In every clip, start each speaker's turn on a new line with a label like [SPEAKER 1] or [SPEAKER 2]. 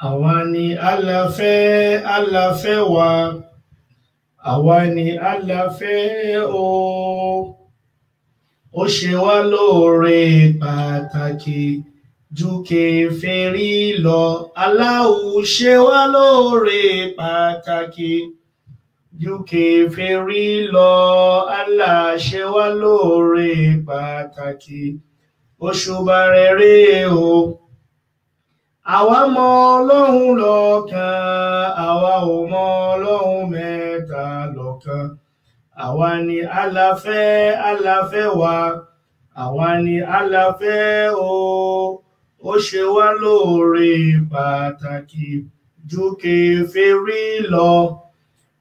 [SPEAKER 1] àwa ni aláfẹ́ wa, àwa ni aláfẹ́ o. Ó ṣe wá lóore pàtàkì ju kèfèrí lọ. Allahu ṣe wá lóore pàtàkì ju kèfèrí lọ. Allah ṣe wá lóore pàtàkì. Òṣùbà rẹ̀ rèé o. Àwa mọ Ọlọ́run lọ́kan, àwa ò mọ Ọlọ́run mẹ́ta lọ́kan. Àwa ni aláfẹ́ wa, àwa ni aláfẹ́ o. Ó ṣe wá lóore pàtàkì ju kèfèrí lọ.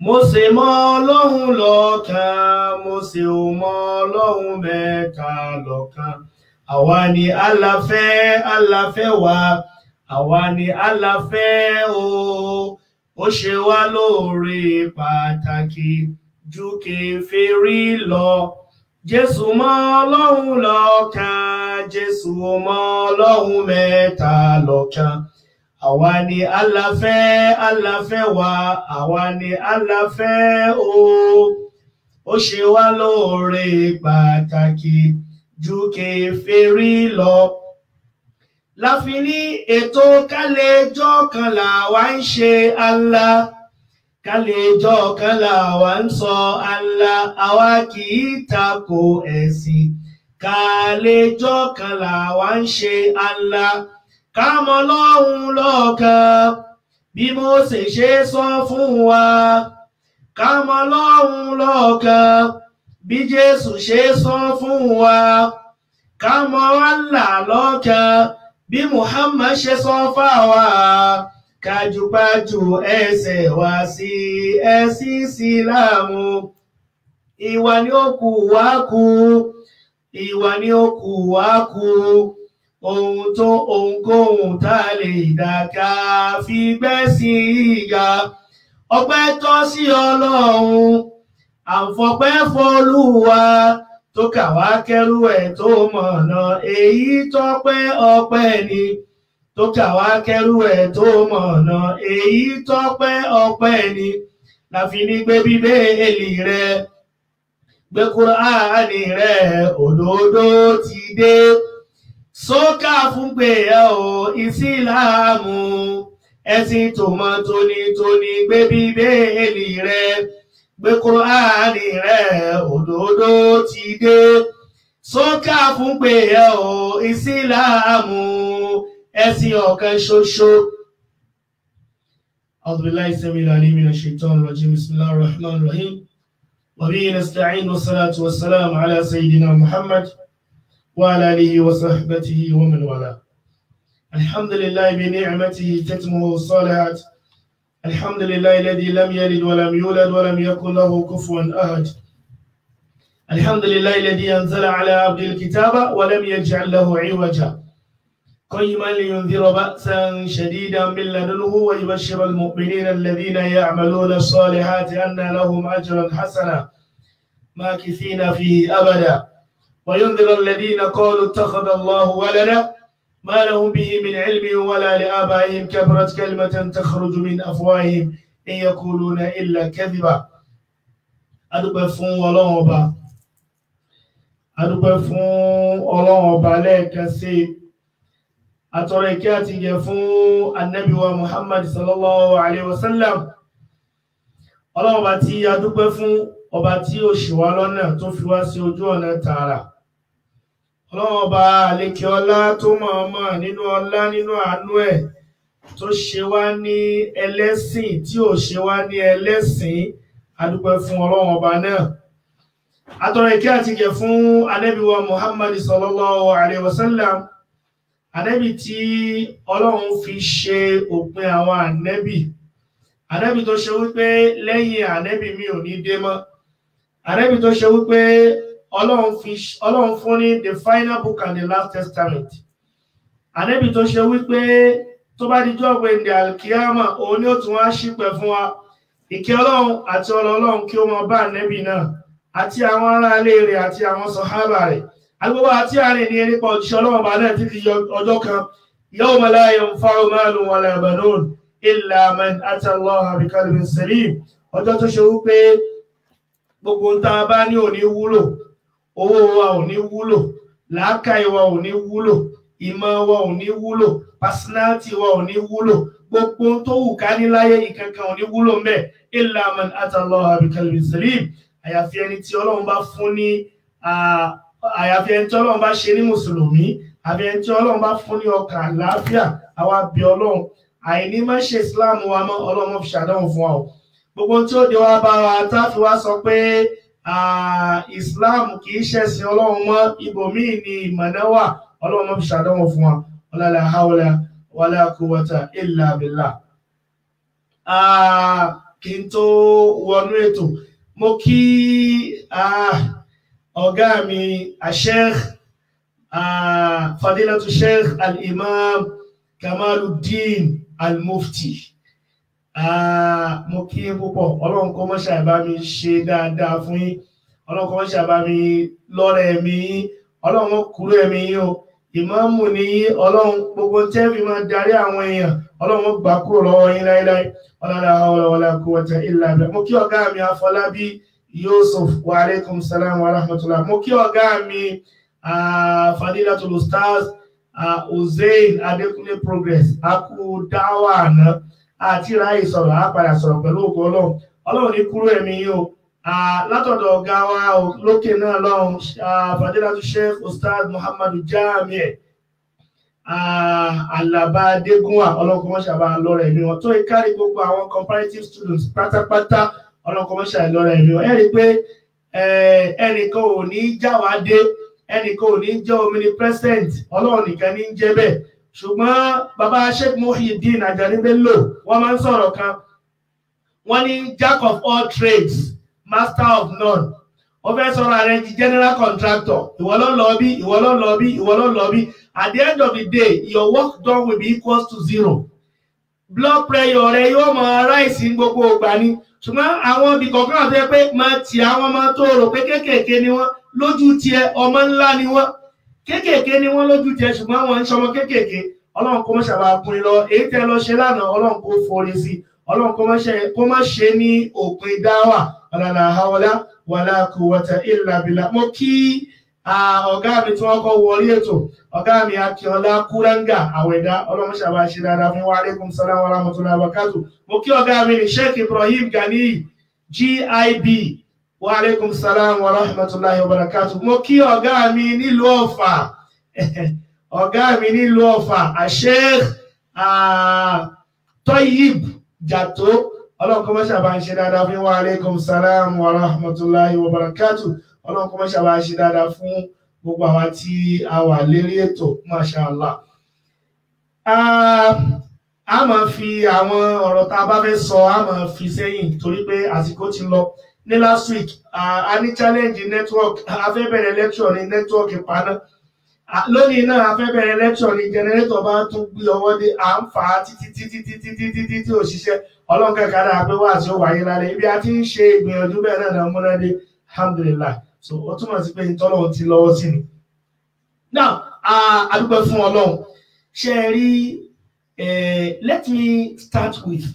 [SPEAKER 1] Mósè mọ Ọlọ́run lọ́kan, Mósè ò mọ Ọlọ́run mẹ́ta lọ́kan. Àwa ni aláfẹ́ wa, àwa ni aláfẹ́ o. Ó ṣe wá lóore pàtàkì ju kèfèrí lọ. Jésù mọ Ọlọ́run lọ́kan, Jésù ò mọ Ọlọ́run mẹ́ta lọ́kan. Àwa ni aláfẹ́ wa, àwa ni aláfẹ́ o. Ó ṣe wá lóore pàtàkì ju kèfèrí lọ. Láfi ní ètò kálẹ̀jọ́ kan làwa ń ṣe Allah, kálẹ̀jọ́ kan làwa ń sọ Allah. Àwa kì í tako ẹ̀sìn, kálẹ̀jọ́ kan làwa ń ṣe Allah. Ká mọ Ọlọ́run lọ́kan bí Mósè ṣe sọ fún wa. Ká mọ Ọlọ́run lọ́kan bí Jésù ṣe sọ fún wa. Ká mọ Allah lọ́kan bí Muhammad ṣe sọ fáwa. Kájúpájú ẹsẹ̀ wa sí ẹ̀sìn Ìsìlámù. Ìwà ni ó kù wá kù, ìwà ni ó kù wá kù. Ohunkóhun tá lè dá ká fi gbẹ́sìn ìga. Ọpẹ́ tọ́ sí Ọlọ́run, àǹfọ̀pẹ́ f'Olúwa tó kà wá kẹ́rù ẹ̀ tó mọ̀nà. Èyí tọ́pẹ́ ọpẹ́ ni, tó kà wá kẹ́rù ẹ̀ tó mọ̀nà. Èyí tọ́pẹ́ ọpẹ́ ni. Láfi ní gbé Bíbélì rẹ, gbé Kùránì rẹ, òdodo ti dé. Sókà fún gbéyàwó Ìsìlámù, ẹ̀sìn tó mọ́ tónítóní. Gbé Bíbélì rẹ, gbé Kùránì rẹ, òdodo ti dé. Sókà fún gbéyàwó Ìsìlámù, ẹ̀sìn ọ̀kan ṣoṣo. A'udhu billahi samil alim minash shaitanir rajim. Bismillahir rahmanir rahim. Wa bihi nasta'in, wassalatu wassalamu ala sayyidina Muhammad wa ala alihi wa sahbihi wa man wala. Alhamdulillah bi ni'matihi tatmu salihat. Alhamdulillah alladhi lam yalid wa lam yulad wa lam yakul lahu kufuwan ahad. Alhamdulillah alladhi anzala ala abdil kitaba wa lam yaj'al lahu 'iwaja. قيما لينذر بأسا شديدا من لدنه ويبشر المؤمنين الذين يعملون الصالحات أن لهم أجرا حسنا ماكثين فيه أبدا وينذر الذين قالوا اتخذ الله ولدا ما لهم به من علم ولا لآبائهم كبرت كلمة تخرج من أفواههم إن يقولون إلا كذبا. أدوبة فون ولوبا، أدوبة فون ولوبا لك سي atọrẹ kí a ti gẹ fún Ànábì wa Muhammad sallallahu alaihi wasallam. Ọlọ́run bá tí a dúpẹ́ fún, ọba tí ó ṣì wá lọ́nà tó fi wá sí ojú ọ̀nà tààrà. Ọlọ́run bá àlékè ọlá tó mọ̀ọ́mọ̀ nínú ọlá nínú àánú ẹ̀ tó ṣe wá ní ẹlẹ́sìn tí ò ṣe wá ní ẹlẹ́sìn. A dúpẹ́ fún Ọlọ́run ọba náà. Atọrẹ kí a ti gẹ fún Ànábì wa Muhammad sallallahu alaihi wasallam. Ànábì tí Ọlọ́run fi ṣe òpin àwọn ànábì. Ànábì tó ṣe wípé lẹ́yìn ànábì mi ò ní dé mọ́. Ànábì tó ṣe wípé Ọlọ́run fún ní the final book and the last testament. Ànábì tó ṣe wípé tó bá di jọ́ gbẹ̀ndẹ̀ alkiyama òun ni ó tún wá ṣípẹ̀ fún wa. Ìkẹ́ Ọlọ́run àti Ọlọ́run kí ó máa bá ànábì náà àti àwọn ará ilé rẹ̀ àti àwọn sàhábà rẹ̀. Agbogbo àti àárín ní nípa òjíṣẹ́ Ọlọ́run bá náà títí ọjọ́ kan yawma la yanfa'u malun wala banun illa man ata Allah bi qalbin salim. Ọjọ́ tó ṣe wípé gbogbo ń tá bá ní ò ní wúlò, owó wa ò ní wúlò, làákàyè wa ò ní wúlò, ìmọ̀ wa ò ní wúlò, personality wa ò ní wúlò, gbogbo tó wù ká ní láyé ìkankan ò ní wúlò ńbẹ̀ illa man ata Allah bi qalbin salim. Àyàfi ẹni tí Ọlọ́run bá fún ní àyàfi ẹni tí Ọlọ́run bá ṣe ní mùsùlùmí, àbí ẹni tí Ọlọ́run bá fún ní ọkàn àlàáfíà. Àwa bí Ọlọ́run àìní má ṣe Islam wa mọ́, Ọlọ́run fi ṣàdánwò fún wa o. Gbogbo tí ó dé wá bá wa tá fi wá sọ pé Islam kì í ṣẹ̀sìn Ọlọ́run mọ́, ibòmíì ni ìmọ̀nà wà, Ọlọ́run fi ṣàdánwò fún wa. Wala hawla wala quwwata illa billah. Kí n tó wọnú ètò, mo kí ọ̀gá mi Sheikh Fadilatu Sheikh Al-Imam Kamaluddin Al-Mufti. Mo kí púpọ̀, Ọlọ́run kó má ṣe bá mi ṣe dáadáa fún yín, Ọlọ́run kó má ṣe bá mi lọ́rẹ̀ ẹ̀mí yín, Ọlọ́run kúrò ẹ̀mí yín o. Ìmáàmù ni yín, Ọlọ́run gbogbo tẹ́ fi máa darí àwọn èèyàn, Ọlọ́run gbà kúrò lọ́wọ́ yín láíláí. Wala hawla wala quwwata illa billah. Mo kí ọ̀gá mi Afọlábí Yusuf, wa alaikum salam wa rahmatullah. Mo kí ọ̀gá mi Fadilatul Ustaz Hussein Adekunle Progress. A kú dáwà náà àti ráyè sọ̀rọ̀, a padà sọ̀rọ̀ pẹ̀lú ògo Ọlọ́run. Ọlọ́run ní kúrò ẹ̀mí yín o. Látọ̀dọ̀ ọ̀gá wa lókè náà lọ́hùn, Fadilatul Sheikh Ustaz Muhammadu Jami' Alaba Adegunwa, Ọlọ́run kó má ṣe bá lọ́rẹ̀ ẹ̀mí wọn. Tó ìkárí gbogbo àwọn comparative students pátápátá, Ọlọ́run kó má ṣe lọ́rẹ̀ ẹ̀mí wọn. Ẹ rí pé ẹnìkan ò ní jáwádé, ẹnìkan ò ní jẹ́ omnipresent, Ọlọ́run nìkan ní jẹ́ bẹ́ẹ̀. Ṣùgbọ́n bàbá Sheikh Muhyiddin Ajani Bello wọ́n máa ń sọ̀rọ̀ kan, wọ́n ní jack of all trades, master of none. Ó fẹ́ sọ̀rọ̀ ààrẹ di general contractor, ìwọ ló lọ bí, ìwọ ló lọ bí, ìwọ ló lọ bí. At the end of the day, your work done will be equals to zero. Blood pressure rẹ yóò máa rise ní gbogbo ìgbà ni. Ṣùgbọ́n àwọn ibì kọ̀ọ̀kan àti ẹ pé máa ti àwọn ọmọ tó rò pé kéékèèké ni wọ́n, lójú tiẹ̀ ọmọ ńlá ni wọ́n. Kéékèèké ni wọ́n lójú tiẹ̀, ṣùgbọ́n wọ́n ń ṣọmọ kéékèèké. Ọlọ́run kó má ṣàbà pín lọ, èyí tẹ́ lọ ṣe lánàá, Ọlọ́run kó forí sí. Ọlọ́run kó má ṣe ní òpin dáwà. Wala hawla wala quwwata illa billah. Mo kí ọ̀gá mi tí wọ́n kọ́ wọlé ètò, ọ̀gá mi Akínọlá Kúrẹ́ngà Àwẹ̀dá, Ọlọ́run ṣàbà ṣe dáadáa fún wa. Alaikum salam wa rahmatullahi wa barakatuh. Mo kí ọ̀gá mi ní Sheikh Ibrahim Gani GIB, wa alaikum salam wa rahmatullahi wa barakatuh. Mo kí ọ̀gá mi nílùú Ọ̀fà, ọ̀gá mi nílùú Ọ̀fà, Sheikh Tayyib Jatto, Ọlọ́run kó má ṣàbà ṣe dáadáa fún wa. Alaikum salam wa rahmatullahi wa barakatuh. Ọlọ́run kó má ṣàbà ṣe dáadáa fún gbogbo àwa tí a wà lérí ètò, Masha Allah. A máa fi àwọn ọ̀rọ̀ tá a bá fẹ́ sọ, a máa fi sẹ́yìn torí pé àsìkò ti lọ. Ní last week, a ní challenge network, a fẹ́ bẹ̀rẹ̀ lecture ní network ìpaná. Lónìí náà a fẹ́ bẹ̀rẹ̀ lecture ní generator bá tún gbé ọwọ́ dé, à ń fà á títí tí ò ṣiṣẹ́. Ọlọ́run kẹ́kẹ́ dáa pé wà tí ó wáyé lálẹ́. Ibi a ti ń ṣe ìgbìyànjú bẹ́ẹ̀ náà múná dé, alhamdulillah. So ó túmọ̀ sí pé ìtọ́lọ́run ti lọ́wọ́ sí ni. Now, a dúpẹ́ fún Ọlọ́run. Ṣé rí, let me start with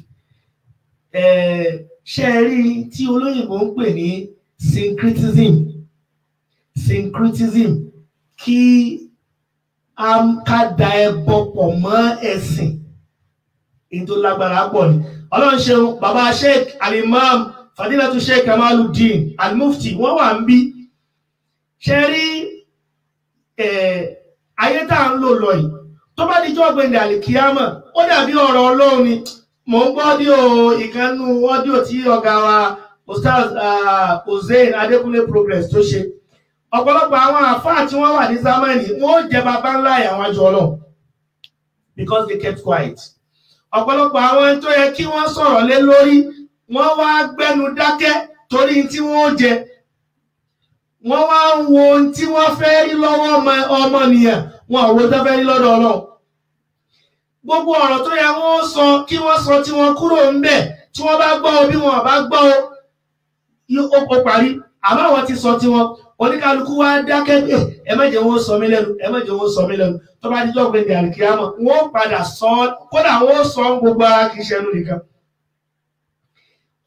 [SPEAKER 1] ṣé rí tí olóyìnbó ń pè ní syncretism, kí ká da ẹbọ pọ̀ mọ́ ẹ̀sìn, èyí tó lágbára pọ̀ ni. Ọlọ́run ṣeun, bàbá Sheikh Al-Imam Fadilatu Sheikh Kamaluddin Al-Mufti wọ́n wà ń bí. Ṣé rí ayé tá ń lò lọ yìí, tó bá díjọ́ ọ̀gbẹ̀ndẹ̀ àlìkíyámà, ó dàbí ọ̀rọ̀ Ọlọ́run ni. Mò ń gbọ́ ìkànnù ọ́díò tí ọ̀gá wa Ustaz Hussein Adekunle Progress tó ṣe. Ọ̀pọ̀lọpọ̀ àwọn àfáà tí wọ́n wà ní Zamani, wọ́n jẹ bàbá ńlá àwọn àjọ Ọlọ́run because they kept quiet. Ọ̀pọ̀lọpọ̀ àwọn tó yẹ kí wọ́n sọ̀rọ̀ lé lórí, wọ́n wá gbẹ́nu dákẹ́ torí tí wọ́n jẹ. Wọ́n wá ń wo ohun tí wọ́n fẹ́ rí lọ́wọ́ ọmọnìyàn, wọn ò wo tó fẹ́ rí lọ́dọ̀ Ọlọ́run. Gbogbo ọ̀rọ̀ tó yẹ wọ́n sọ kí wọ́n sọ tí wọ́n kúrò ń bẹ̀, tí wọ́n bá gbọ́ bí wọ́n bá gbọ́ ó parí. Àmọ́ àwọn ti sọ tí wọ́n oníkálukú wá dákẹ́ ẹ má jẹ́ wọ́n sọ mí lẹ́nu ẹ má jẹ́ wọ́n sọ mí lẹ́nu tó bá díjọ́ pé àlìkíyámọ̀ wọ́n padà sọ kódà wọ́n sọ gbogbo ara kì í ṣẹnu nìkan.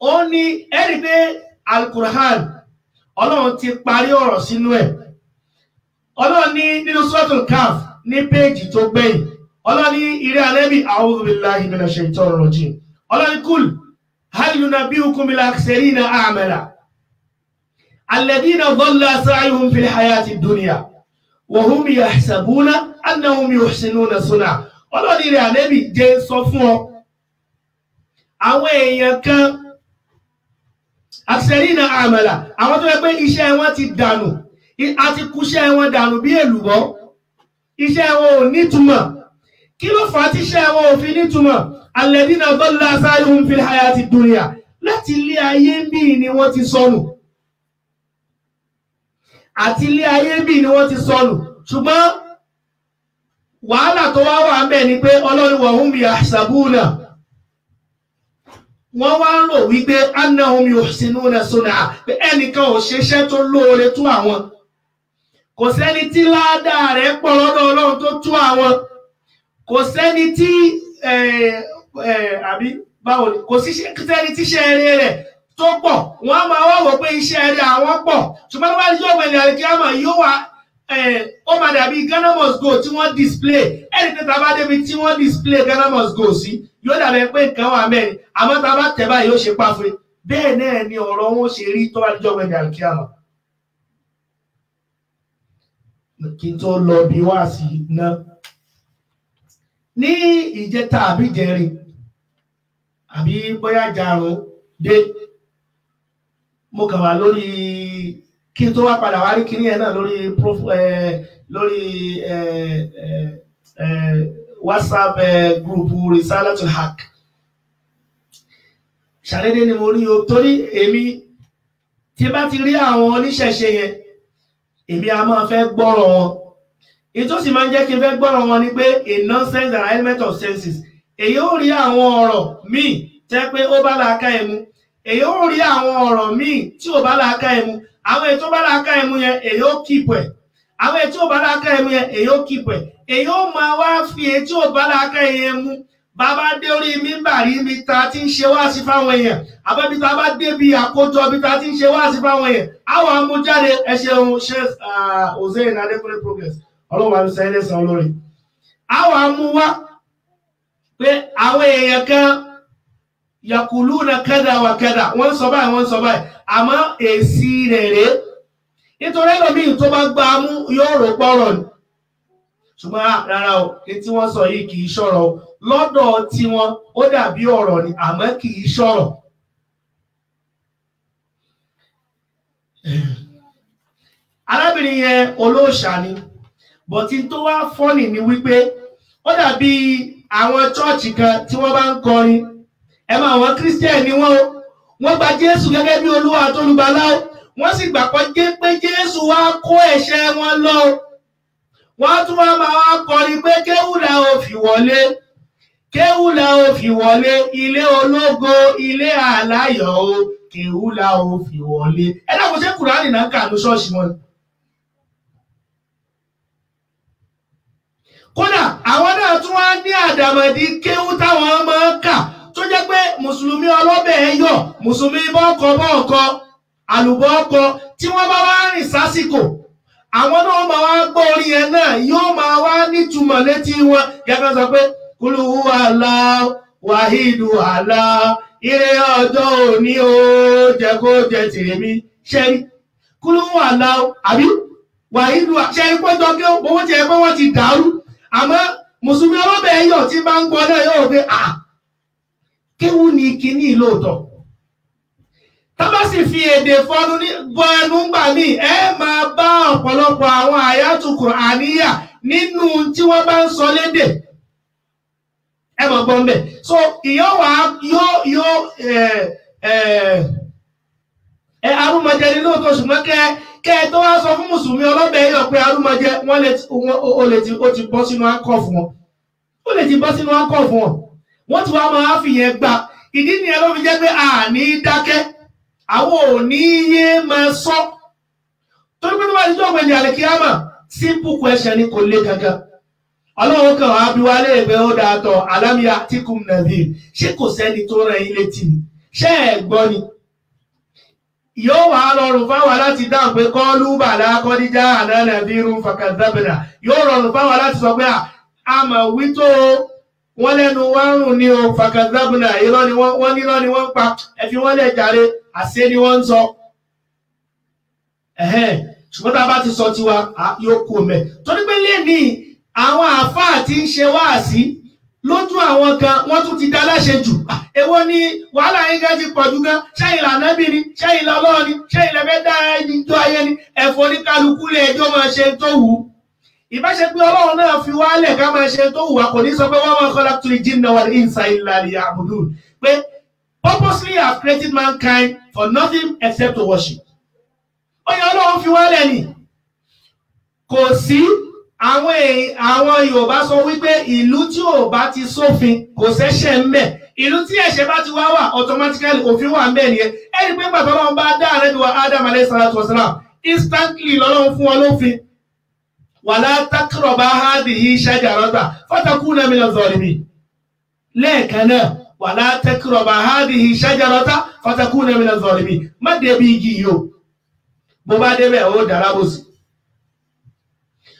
[SPEAKER 1] ó ní ẹ̀rí pé alukur'an ọlọ́run ti parí ọ̀rọ̀ sínú ẹ̀. ọlọ́run ní nínú suratul Kahf ní péèjì tó gbẹ̀yìn ọlọ́run ní ìrẹ́ Ànábì a'udhu billahi minash shaitonir rajim ọlọ́run ní kul hal yunabbi'ukum bil akhsarina a'mala alladhina dhalla sa'yuhum fil hayati dunya wa hum yahsabuna annahum yuhsinuna sun'a. ọlọ́run ní ìrẹ́ Ànábì jẹ́ sọ fún ọ àwọn èèyàn kan akhsarina a'mala àwọn tó yẹ pé iṣẹ́ wọn ti dànù àti kúṣẹ́ wọn dànù bí èlùbọ́ iṣẹ́ wọn ò nítumọ̀. kí ló fà á tí iṣẹ́ wọn ò fi nítumọ̀ alladhina dhalla sa'yuhum fil hayati dunya láti ilé ayé bí ni wọ́n ti sọnù àti ilé ayé bí ni wọ́n ti sọnù ṣùgbọ́n wàhálà tó wá wà ńbẹ̀ ni pé Ọlọ́run wa hum yahsabuna wọ́n wá ń rò wípé annahum yuhsinuna sun'a pé ẹnìkan ò ṣeṣẹ́ tó lóore tó àwọn kò sẹ́ni tí ládàá rẹ̀ pọ̀ lọ́dọ̀ Ọlọ́run tó tú àwọn kò sẹ́ni tí àbí báwo ni kò sẹ́ni tí iṣẹ́ eré rẹ̀ tó pọ̀ wọ́n á máa wá wò pé iṣẹ́ eré àwọn pọ̀ ṣùgbọ́n wọ́n yóò gbẹ̀lẹ̀ àríkíámọ̀ yóò wá ó máa dàbí Ghana must go tí wọ́n display ẹni tí tàbá débi tí wọ́n display Ghana must go sí yóò dàbí pé nǹkan wà mẹ́rin àmọ́ tàbá tẹ̀ báyìí yóò ṣe pàfẹ́ bẹ́ẹ̀ náà ni ọ̀rọ̀ wọn ṣe rí tó bá dijọ́ gbẹ̀lẹ̀ àríkíámọ̀. kí n tó lọ bí wá sí náà ní ìjẹta àbí jẹrin àbí bóyá jarun dé mo kàn wá lórí kí n tó wá padà wá rí kíní ẹ̀ náà lórí WhatsApp group Risalatul Haq ṣàdédé ni mo rí o torí èmi tí bá ti rí àwọn oníṣẹ̀ṣe yẹn èmi a máa fẹ́ gbọ́rọ̀ wọn ètò sì máa ń jẹ́ kí n fẹ́ gbọ́rọ̀ wọn ni pé a nonsense and element of senses èyí ó rí àwọn ọ̀rọ̀ míì tẹ́ pé ó bá làákà ẹ̀ mu èyí ó rí àwọn ọ̀rọ̀ míì tí ò bá làákà ẹ̀ mu àwọn ètò bá làákà ẹ̀ mu yẹn èyí ó kíìpù ẹ̀ àwọn ètò ò bá làákà ẹ̀ mu yẹn èyí ó kíìpù ẹ̀ èyí ó máa wá fi ètò ò bá làákà ẹ̀ yẹn mu bàbá dé orí mímbàrí ibi tá a ti ń ṣe wáàsí fáwọn èèyàn àbẹ́bí tá a bá débi àkójọ ibi tá a ti ń ṣe wáàsí fáwọn èèyàn àwọn amújáde ẹ ṣeun Sheikh Hussein Adekunle Progress ọlọ́wọ́ àlùsọ ẹlẹ́sàn olórí àwọn amú wá pé àwọn èèyàn kan yakuluna kada wa kada wọ́n sọ báyìí àmọ́ èsì rẹ̀ rèé nítorí ẹlòmíì tó bá gbá mú yóò rò pọ̀rọ̀ ni ṣùgbọ́n rárá o tí wọ́n sọ yìí kì í ṣọ̀rọ̀ lọ́dọ̀ tí wọ́n ó dàbí ọ̀rọ̀ ni àmọ́ kì í ṣọ̀rọ̀. arábìnrin yẹn olóòṣà ni bọ̀tí tó wá fọ́nì ni wípé ó dàbí àwọn chọ́ọ̀chì kan tí wọ́n bá ń kọrin ẹ máa wọn Christian ni wọ́n gba Jésù gẹ́gẹ́ bí Olúwa àtolùgbàlà wọ́n sì gbàgbọ́ pé Jésù wá kó ẹ̀ṣẹ̀ wọn lọ wọ́n tún wá máa wá kọrin pé kéwùlà ò fi wọlé ilé ológo ilé àláyọ̀ o kéwùlà ò fi wọlé ẹ dákun ṣé Kùránì náà kà ní ṣọ́ọ̀ṣì wọn. kódà àwọn náà tún wá ní àdàmọ̀dì kéwú táwọn máa ń kà tó jẹ́ pé mùsùlùmí ọlọ́bẹ̀ ẹ̀yọ̀ mùsùlùmí bọ́ọ̀kọ àlùbọ́ọ̀kọ tí wọ́n bá wá rìn sásìkò àwọn náà máa wá gbọ́ orin yẹn náà yóò máa wá nítumọ̀ létí wọn gẹ́gẹ́ sọ pé kúlù Allah wàhídù Allah ire ọjọ́ òní ó jẹ́ kó jẹ́ tèmi ṣẹ́rí kúlù Allah àbí wàhídù ṣẹ́rí pọ́jọ́ kí owó ti ẹgbẹ́ wọn ti dàrú àmọ́ mùsùlùmí ọlọ́bẹ̀ ẹ̀yọ̀ tí bá ń gbọ́ náà yóò pé kéwú ni kíní lóòótọ́ tábà sì fi èdè fọnú bọ ẹnu gbà mí ẹ máa bá ọ̀pọ̀lọpọ̀ àwọn àyátù Kùránìyà nínú tí wọ́n bá ń sọ lédè ẹ mọ̀ gbọ́n bẹ̀ so ìyọ́wà yóò arúmọjẹ ní lóòótọ́ ṣùgbọ́n kẹ́ ẹ tó wá sọ fún mùsùlùmí ọlọ́bẹ̀ ẹ̀yọ̀ pé arúmọjẹ ó ti bọ́ sínú akọ́ fún wọn wọ́n ti wá máa fi yẹn gbà ìdí nìyẹn ló fi jẹ́ pé àní dákẹ́ àwọn ò ní yé máa sọ torí pé tó bá ti jọ́ ọ̀gbẹ́ni àlìkíyàmà simple question ni kò lè kankan ọlọ́run kan wá bí wá lè pé ó dáa tọ̀ alámìyá tíkùn nàbí ṣé kò sẹ́ni tó rán yín létí ni ṣé ẹ̀ gbọ́ ni yóò wá rọrùn fáwọn láti dáhùn pé kọ́lù bàlá kọ́díjà ànánà bí irun fàkàtàbìnà yóò rọrùn fáwọn láti sọ pé àmọ̀ wí tó wọ́n lẹ́nu wá rùn ní o fàkàtàbìnà irọ́ ni wọ́n nírọ́ ni wọ́n pa ẹ̀fí wọ́n lẹ̀ jàre àṣẹ ni wọ́n ń sọ ṣùgbọ́n tá a bá ti sọ tiwa yóò kú mẹ́ torí pé lẹ́ni àwọn àfáà tí ń ṣe wáàsí lójú àwọn kan wọ́n tún ti dá láṣẹ jù èwo ni wàhálà yín gan ti pọ̀ jù gan ṣẹ́yìn lànàbí ni ṣẹ́yìn lọ́lọ́ ni ṣẹ́yìn lẹ́fẹ́ dá ẹni tó ayé ni ẹ̀fọ́ ní kálukú lé ẹjọ́ máa ṣe tó wù ú ìbáṣe pé ọlọ́run náà fi wálẹ̀ ká máa ṣe tó wù wá kò ní sọ pé wa ma khalaqtul jinna wal insa illa liya'budun pé purposely have created mankind for nothing except to worship ọyọ ọlọ́run fi wálẹ̀ ni kò sí àwọn Yorùbá sọ wípé ìlú tí ò bá ti sófin kò ṣẹ̀ṣẹ̀ ń bẹ ìlú tí ẹ̀ṣẹ̀ bá ti wá wà automatically òfin wà ń bẹ nìyẹn ẹni pé bàbá wọn bá dá àrẹ́bí wa Adam alayhi salatu wasalam instantly lọ́lọ́run fún wọn lófin wala taqraba hadhihi shajarata fatakuna minaz zalimin lẹ́ẹ̀kan náà wala taqraba hadhihi shajarata fatakuna minaz zalimin má débi igi yìí o bó bá débẹ̀ ó dára bó sí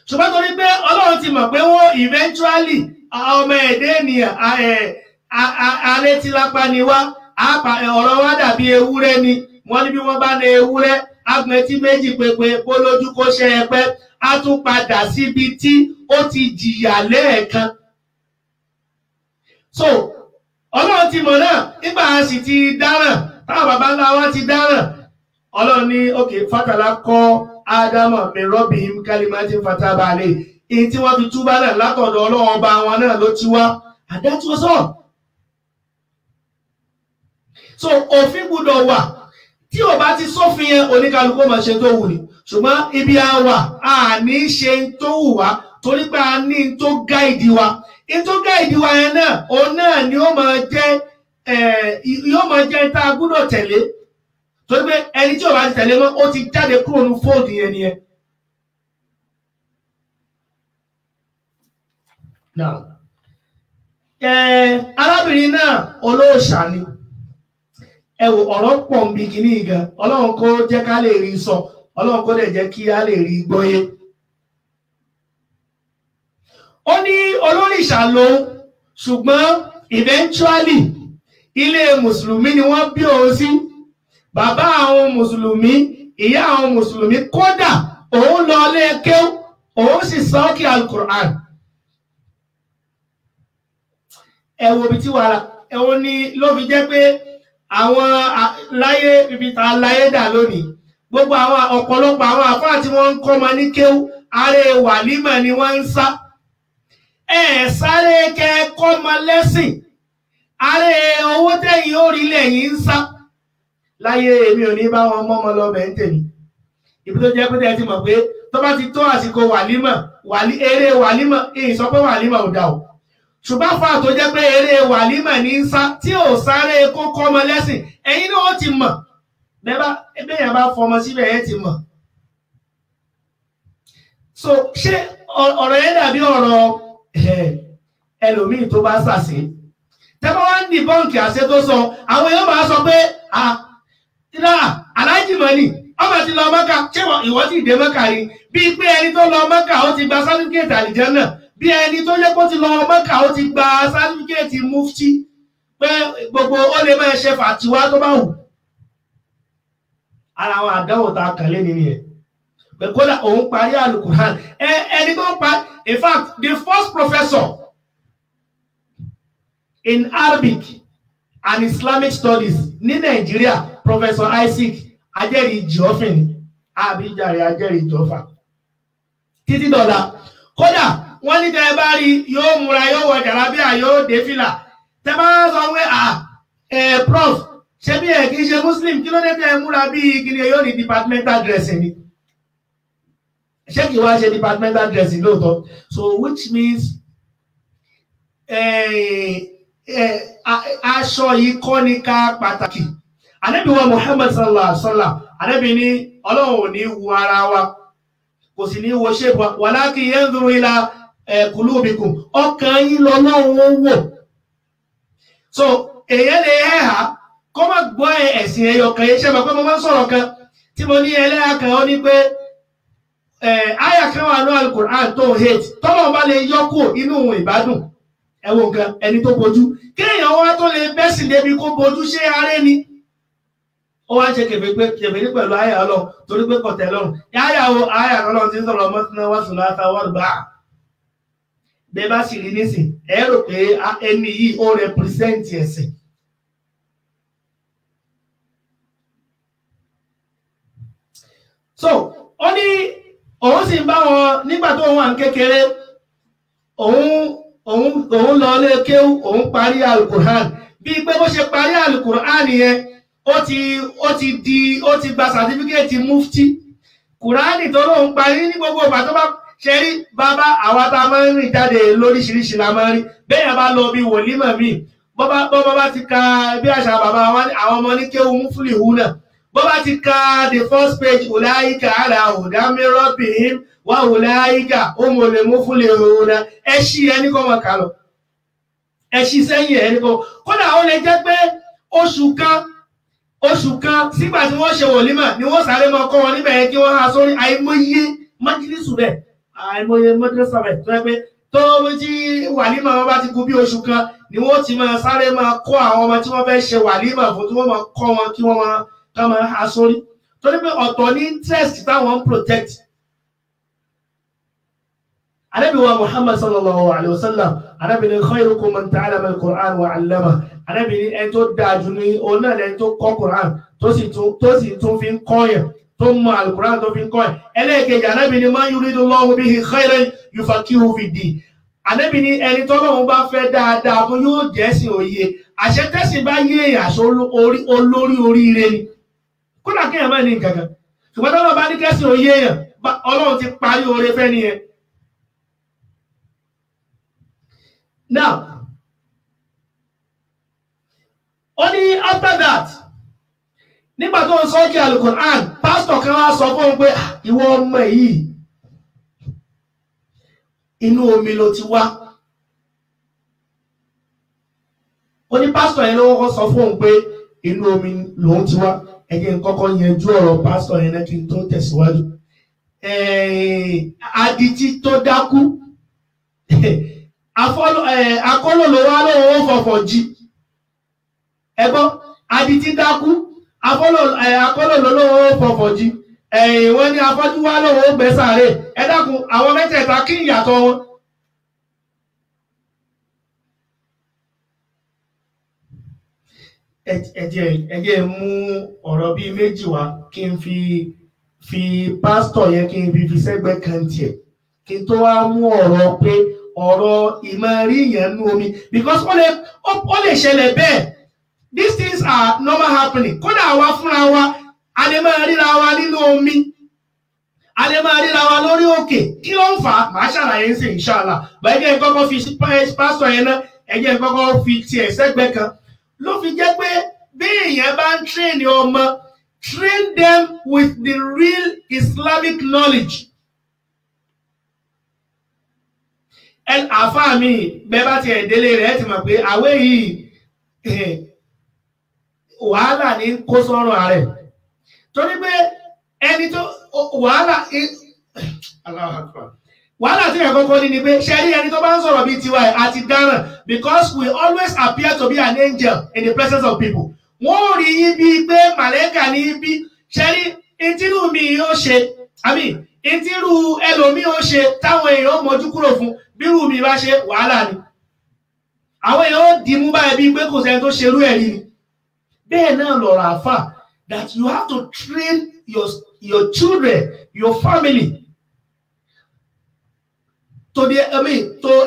[SPEAKER 1] ṣùgbọ́n torí pé ọlọ́run ti mọ̀ pé wọ́n eventually ọmọ ẹ̀dẹ́ ènìyàn alẹ́ tí lápá ni wá ọ̀rọ̀ wá dàbí ewúrẹ́ ni wọ́n ní bí wọ́n bá ní ewúrẹ́ agbẹ̀tí méjì pépé bó lójú kó ṣe ẹpẹ́ á tún padà síbi tí ó ti jìyà lẹ́ẹ̀kan so ọlọ́run ti mọ̀ náà nígbà a sì ti dáràn táwọn bàbá ńlá wa ti dáràn ọlọ́run ní òkè fàtàlá kọ́ Ádámà min rabbihim kalimatin fataba alayhi èyí tí wọ́n fi túbá náà látọ̀dọ̀ ọlọ́run ọba wọn náà ló ti wá and that was all. So òfin gbọ́dọ̀ wà tí ò bá ti sófin yẹn oníkálukú máa ṣe tó wù ní ṣùgbọ́n ibi a wà a ní ṣe tó wù wá torí pé a ní tó gáìdì wa tó gáìdì wa yẹn náà òun náà ni ó máa jẹ́ tá a gbọ́dọ̀ tẹ̀lé torí pé ẹni tí ò bá ti tẹ̀lé mọ́ ó ti jáde kúrò ní fóòdù yẹn nìyẹn. Arábìnrin náà olóòṣà ni ẹ wò ọ̀rọ̀ pọ̀ ń bí kíní gan ọlọ́run kó jẹ́ ká lè rí sọ ọlọ́run kó dẹ̀ jẹ́ kí á lè rí gbọ́yé. Ó ní olórìṣà lòun ṣùgbọ́n eventually ilé mùsùlùmí ni wọ́n bí òun sí bàbá àwọn mùsùlùmí ìyá àwọn mùsùlùmí kódà òun lọ ilé kéwú òun sì sọ́ọ̀kì alukur'an. Ẹ wo ibi tí wàhálà ẹ̀wọ̀n ni ló fi jẹ́ pé àwọn láyé ibi tá a láyé dà lónìí gbogbo àwọn ọ̀pọ̀lọpọ̀ àwọn àfáà tí wọ́n ń kọ́ ọmọ ní kéwú ààrẹ wàlímà ni wọ́n ń sá sáré kẹ́kọ́ ọmọ lẹ́sìn ààrẹ owó tẹ̀yìn orí lẹ́yìn ń sá láyé èmi ò ní bá wọn mọ́mọ́ lọ́bẹ̀ ń tèmi ibi tó jẹ́ pé tẹ́ ti mọ̀ pé tó bá ti tó àsìkò wàlímà eré wàlímà èyí sọ pé wàlímà ò dà o ṣùgbọ́n fà tó jẹ́ pé eré wàlímà ní ń sá tí ò sáré kókó ọmọ lẹ́sìn ẹ̀yin náà ó ti mọ̀ bẹ́ẹ̀ bá fọmọ síbẹ̀ ẹ̀ ti mọ̀. So ṣé ọ̀rọ̀ yẹn dàbí ọ̀rọ̀ ẹlòmíì tó bá ṣàṣe tẹ́bá wá ń di bọ́ǹkì àṣẹ tó sọ àwọn èèyàn máa sọ pé aláàjì mọ̀ ni ọmọ ti lọ Mọ́kà ṣé ìwọ ti dé Mọ́kà rí bíi pé ẹni tó lọ Mọ́kà ó ti gba sátífíkẹ́ẹ̀tì àlìjánnà bí ẹni tó yẹ kó ti lọ Mọ́kà ó ti gba sátífíkẹ́ẹ̀tì mufti pé gbogbo ó lè máa ṣe fàtiwá tó bá wù. Ara àwọn àdánwò tá a kàn lé nínú yẹn pé kódà òun parí alukuran ẹni tó pa in fact the first professor in Arabic and Islamic studies ní Nàìjíríà Professor Isaac Ajẹ́rìí Jọ́fìn àbíjàre Ajẹ́rìí Jọ́fà títí dọ̀la kódà wọ́n ní tẹ́ bá rí yóò múra yóò wọ jàlábíà yóò dé fìlà tẹ́ bá sọ pé prof ṣé bí ẹ̀ kì í ṣe Muslim kí ló dé tẹ́ múra bí kíni yóò ní departmental dressing ni ṣé kì í wá ṣe departmental dressing lóòótọ́ so which means aṣọ yìí kọ́ ní ká pàtàkì Ànábì wa Muhammad sallallahu alaihi wasallam Ànábì ní Ọlọ́run ò ní wu ara wa kò sì ní wo shape wa walakin yanzuru ila qulubikum ọkàn yín lọ́lọ́run wò. So èyàn lè hẹ́hà kó má gbọ́ ẹ̀sìn ẹyọ kan yẹn ṣe mọ̀ pé mo máa ń sọ̀rọ̀ kan tí mo ní ẹlẹ́yà kan ó ní pé àyà kan wà ní Al-Qur'an tó hate tọ́lọ̀ bá lè yọ́kù inú ìbádùn ẹwọ nǹkan ẹni tó bojú kéèyàn wá tó lè bẹ́sìn débi kó bojú ṣé aré ni ó wá ṣe kèfé pẹ̀lú àyà Ọlọ́run torí pé kọ̀tẹ̀ lọ́rùn àyà Ọlọ́run ti ń sọ̀rọ̀ mọ́sánná wá sùn láta wọ́n bá bẹ́ẹ̀ bá sì rí nísìn ẹ rò pé ẹni yìí ó rẹpírísẹ́ǹtì ẹ̀sìn. So ó ní òun sì ń bá wọn nígbà tó wà ní kékeré òun lọ lé kéwú òun parí Al-Qur'an bí pé bó ṣe parí Al-Qur'an yẹn ó ti gba sàtífíkẹ́ẹ̀tì mufti Kùránì tó lóun parí ní gbogbo ìgbà tó bá ṣe rí bàbá àwa tá a máa ń rìn jáde lóríṣiríṣi la máa ń rí bẹ́ẹ̀ bá lọ bí wòlímọ̀ míì bọ́bá bá ti ka bí àṣà bàbá àwọn ọmọ ní kéwú muflihuna bọ́bá ti ka the first page ulaika ala hudan min rabbihim wa ulaika humul muflihuna ẹ ṣí ẹni kọ́ mọ̀ kà lọ ẹ ṣí sẹ́yìn ẹni kọ́ kódà ó lè jẹ́ pé oṣù kan sígbà tí wọ́n ṣe wòlímọ̀ ni wọ́n sáré máa kọ́ wọn níbẹ̀ yẹn kí wọ́n há sórí àìmọye májílísù bẹ́ẹ̀ àìmọye mọ́dúrẹ́sà bẹ́ẹ̀ tó yẹ pé tó tí wàlímọ̀ wọn bá ti kú bí oṣù kan ni wọ́n ti máa sáré máa kọ́ àwọn ọmọ tí wọ́n fẹ́ ṣe wàlímọ̀ fún tí wọ́n máa kọ́ wọn kí wọ́n máa há sórí torí pé ọ̀tọ̀ ní interest táwọn ń protect. Ànábì wa Muhammad sallallahu alayhi wa sallam Ànábì ní khayrukum man ta'allama al-Qur'an wa 'allama Ànábì ní ẹni tó dáa jù ní òun náà lẹni tó kọ́ Qur'an tó sì tún fi ń kọ́yàn tó mọ al-Qur'an tó fi ń kọ́yàn. Ẹlẹ́ẹ̀kejì Ànábì ní man yuridullahu bihi khayran yufaqihuhu fid-din. Ànábì ní ẹni tọ́lọ́run bá fẹ́ dáadáa fún yóò jẹ́sìn òye àṣẹ tẹ́sìn bá yé èèyàn àṣọ olórí oríire ni kódà kéèyàn má ní nǹkan kan ṣùgbọ́n tọ́lọ́run bá ní kẹ́sìn òye èèyàn Ọlọ́run ti parí oore fẹ́ nìyẹn. Now, only after that, nígbà tó ń sọ kí Al-Qur'an, pastor kan wá sọ fún un pé ìwọ ọmọ yìí inú omi ló ti wá. Ó ní pastor yẹn ló wọ́n sọ fún un pé inú omi lòun ti wá. Ẹ jẹ́ n kọ́kọ́ yanjú ọ̀rọ̀ pastor yẹn náà kí n tó tẹ̀síwájú. Adití tó dákú. Akọ́lọ̀ ló wá lọ́wọ́ fọ̀fọ̀ jí ẹgbọ́n adití dákú akọ́lọ̀ ló lọ́wọ́ fọ̀fọ̀ jí wọ́n ní afọ́jú wá lọ́wọ́ gbẹ́sàárè ẹ dákun àwọn mẹ́tẹ̀ẹ̀ta kí ìyàtọ̀ wọn. ẹ jẹ́ mú ọ̀rọ̀ bíi méjì wá kí n fi pásítọ̀ yẹn kí n fi sẹ́gbẹ́ kan tiẹ̀ kí n tó wá mú ọ̀rọ̀ pé ọ̀rọ̀ ìmọ̀rí yẹn nú omi because ó lè ṣẹlẹ̀ bẹ́ẹ̀. These things are normal happening. Kódà àwa fúnra wa a lè máa ríra wa nínú omi a lè máa ríra wa lórí òkè kí ló ń fà á màá ṣàlàyé ń sè inshallah bá ẹgbẹ́ kọ́kọ́ fi pásítọ̀ yẹn náà ẹgbẹ́ kọ́kọ́ fi tiẹ̀ sẹ́gbẹ́ kan ló fi jẹ́ pé bí èèyàn bá ń train ọmọ train them with the real Islamic knowledge. Àfáà mi bẹ́ẹ̀ bá ti ẹ̀dẹ́lé rẹ̀ ti mọ̀ pé àwẹ̀ yìí wàhálà ní kó sọ́rọ̀ ààrẹ torí pé ẹni tó wàhálà tí ẹ̀kọ́kọ́ ní ni pé ṣẹ́rí ẹni tó bá ń sọ̀rọ̀ bí tiwa àti dáràn because we always appear to be an angel in the presence of people. Wọ́n rí yín bí pé màlẹ́kà ní bí ṣẹ́rí ìtírù mi yóò ṣe àmì ìtírù ẹlòmí ó ṣe táwọn èèyàn mọ́jú kúrò fún bírù mi bá ṣe wàhálà ni àwọn èèyàn ó dì mú báyìí bí pé kò sẹ́ni tó ṣerú ẹ̀rí ni. Bẹ́ẹ̀ náà lọ̀rọ̀ àfà that you have to train your children, your family to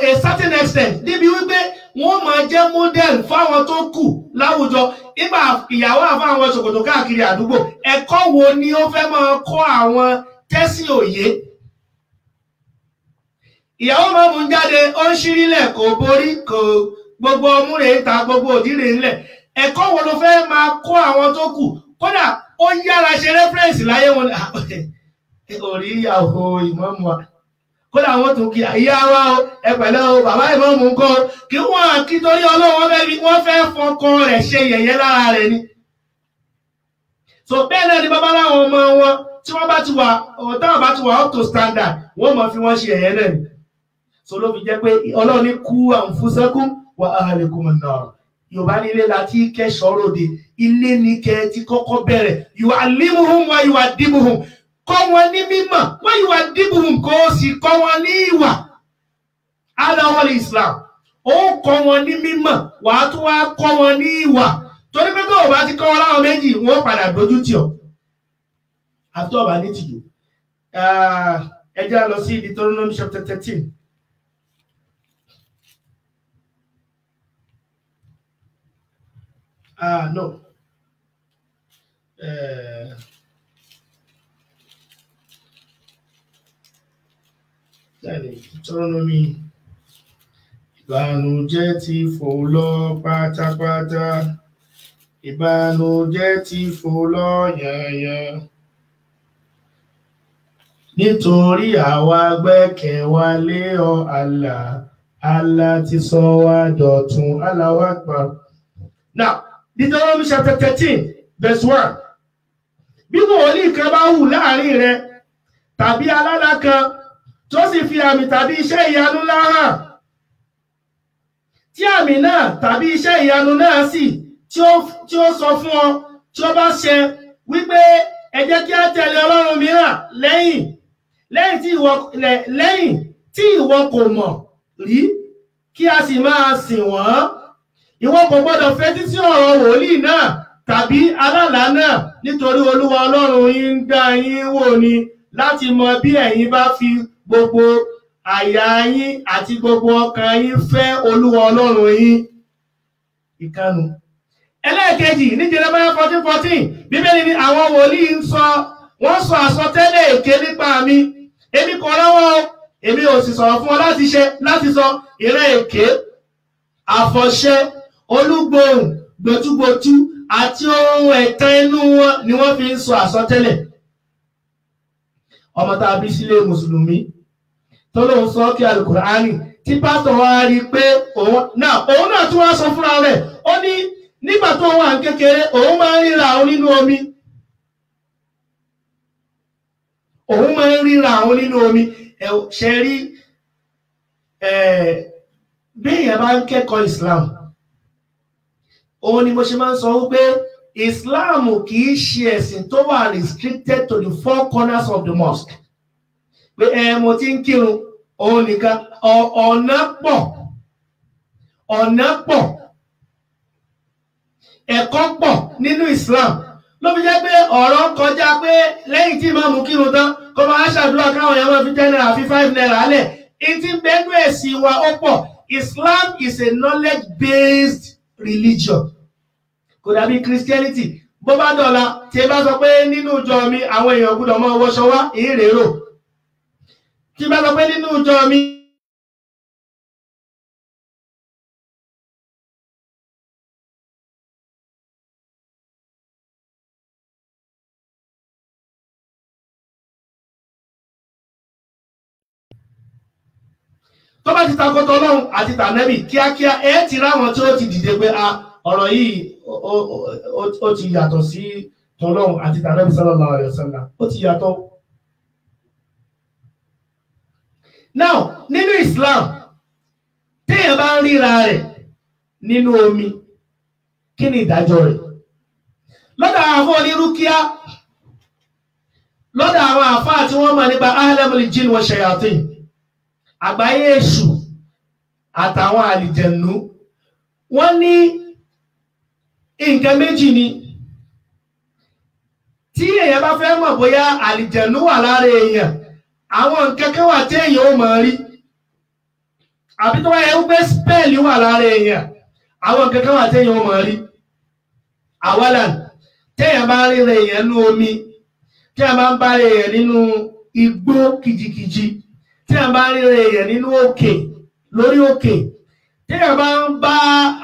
[SPEAKER 1] a certain extent. Níbi wípé wọ́n máa jẹ́ model fáwọn tó kù láwùjọ nígbà ìyàwó àfáwọn ṣòkòtò káàkiri àdúgbò ẹ̀kọ́ wo ni ó fẹ́ máa kọ́ àwọn tẹ́sí òye. Ìyàwó máa mú jáde ó ń ṣírílẹ̀ kò borí kò gbogbo ọmú rẹ̀ ta gbogbo òdí rẹ̀ ńlẹ̀. Ẹ̀kọ́ wo ló fẹ́ máa kọ́ àwọn tó kù kódà ó yára ṣe reference láyé wọn orí ìyàwó ìmáàmù wa kódà wọ́n tún kí ìyá wa o ẹ pẹ̀lẹ́ o bàbá ìmáàmù ńkọ́ kí wọ́n kí torí Ọlọ́run wọ́n fẹ́ fọkọ rẹ̀ ṣe yẹ̀yẹ́ lára rẹ̀ ni. So bẹ́ẹ̀ náà ni bàbá láwọn ọmọ wọn tí wọ́n bá ti wà táwọn bá ti wà up to standard wọ́n mọ̀ fi wọ́n ṣe yẹ̀yẹ́ náà ni. So ló fi jẹ́ pé Ọlọ́run ní kú anfusakum wa ahlikum an-nar. Yorùbá nílé láti kẹ́ṣọ́ ròde ilé ní kẹ́ ti kọ́kọ́ bẹ̀rẹ̀ yu'allimuhum wa yu'addibuhum kọ́ wọn ní mímọ̀ wa yu'addibuhum kó o sì kọ́ wọn ní ìwà aláwọ̀ Islam ó kọ́ wọn ní mímọ̀ wàá tún wá kọ́ wọn ní ìwà torí pé tó o bá ti kọ́ wọn láwọn méjì wọ́n padà dojú tì ọ́ àti ọba ní tìjú. Ẹ jẹ́ lọ sí Deuteronomy chapter 13. No. Deuteronomy. Ìbànújẹ́ ti fò lọ pátápátá. Ìbànújẹ́ ti fò lọ yányán. Nítorí àwa gbẹ́kẹ̀wá lé ọ Allah. Allah ti sọ wá dọ̀tun. Allahu Akbar. Now, Deuteronomy chapter 13, verse 1. Bí wòlíì kan bá hù láàrin rẹ, tàbí alálà kan, tó sì fi àmì tàbí iṣẹ́ ìyanu ńlá hàn, tí àmì náà tàbí iṣẹ́ ìyanu náà sì tí ó sọ fún ọ, tí ó bá ṣẹ, wípé ẹ jẹ́ kí á tẹ̀lé Ọlọ́run mìíràn lẹ́yìn tí ìwọ kò mọ̀ rí, kí a sì máa sìn wọ́n. Ìwọ kò gbọdọ̀ fetí sí ọ̀rọ̀ wòlíì náà tàbí alálàá náà nítorí Olúwa Ọlọ́run yín ń dá yín wò ni láti mọ bí ẹ̀yin bá fi gbogbo àyà yín àti gbogbo ọkàn yín fẹ́ Olúwa Ọlọ́run yín. Ìkànnù. Ẹlẹ́ẹ̀kejì ní Jeremiah 14:14 Bíbélì ni àwọn wòlíì wọ́n sọ àsọtẹ́lẹ̀ èké nípa mi. Èmi kò rọ́wọ́ èmi ò sì sọ̀rọ̀ fún ọ láti sọ ìran èké àfọ̀ṣẹ olúgbòhùn gbòtúgbòtú àti ohun ẹ̀tàn inú wọn ni wọ́n fi ń sọ àsọtẹ́lẹ̀. Ọmọ tá a bí sílé mùsùlùmí tó lóun sọ kí Al-Qur'ani tí pásítọ̀ wa rí pé òun náà tún wá sọ fúnra rẹ̀ ó ní nígbà tó wà ní kékeré òun máa ń ríra òun nínú omi. Òun máa ń ríra òun nínú omi ṣe rí bí èèyàn bá ń kẹ́kọ̀ọ́ Islam òun ni mo ṣe máa ń sọ wípé Islam kì í ṣe ẹ̀sìn tó wà restricted to the four corners of the mosque pé mo ti ń kírun òun nìkan ọ̀nà pọ̀ ẹ̀kọ́ pọ̀ nínú Islam ló fi jẹ́ pé ọ̀rọ̀ kọjá pé lẹ́yìn tí ìmáàmù kírun tán kó máa ṣàdúrà káwọn èèyàn máa fi 10 naira fi 5 naira alẹ̀ ìtì bẹ́ẹ̀nú ẹ̀sìn wa ó pọ̀. Islam is a knowledge-based religion. Kò dàbí Christianity. Bó bá dọ̀la tí ẹ bá sọ pé nínú ìjọ mi àwọn èèyàn gbọ́dọ̀ máa wọṣọ wá ìrèrò. Tí bá sọ pé nínú ìjọ mi tó bá ti takọ́tọ̀ Ọlọ́run àti tànẹ́bì kíákíá ti ráwọn tí ó ti dìde pé ọ̀rọ̀ yìí ó ti yàtọ̀ sí tọ́lọ́run àti tànẹ́bì sallallahu alaihi wasallam ó ti yàtọ̀. Now nínú Islam téèyàn bá ń ríra rẹ̀ nínú omi kí ni ìdájọ́ rẹ̀? Lọ́dọ̀ àwọn afọ́ onírúkíá lọ́dọ̀ àwọn àfáà tí wọ́n mọ̀ nípa ahlamul jinn wa shayatin àgbáyé èṣù àtàwọn àlìjẹ̀nú wọ́n ní nǹkan méjì ni. Tí èèyàn bá fẹ́ mọ̀ bóyá àlìjẹ̀nú wà lára èèyàn àwọn nǹkan kan wà tí èèyàn ó mọ̀ rí àbí tó wáyé wípé spẹ́ẹ̀lì wà lára èèyàn àwọn nǹkan kan wà tí èèyàn ó mọ̀ rí. Àwọ̀làn téèyàn bá rí èèyàn nínú omi téèyàn bá ń bá èèyàn nínú igbó kìjìkìjì tí a bá ń rí èèyàn nínú òkè lórí òkè tí a bá ń bá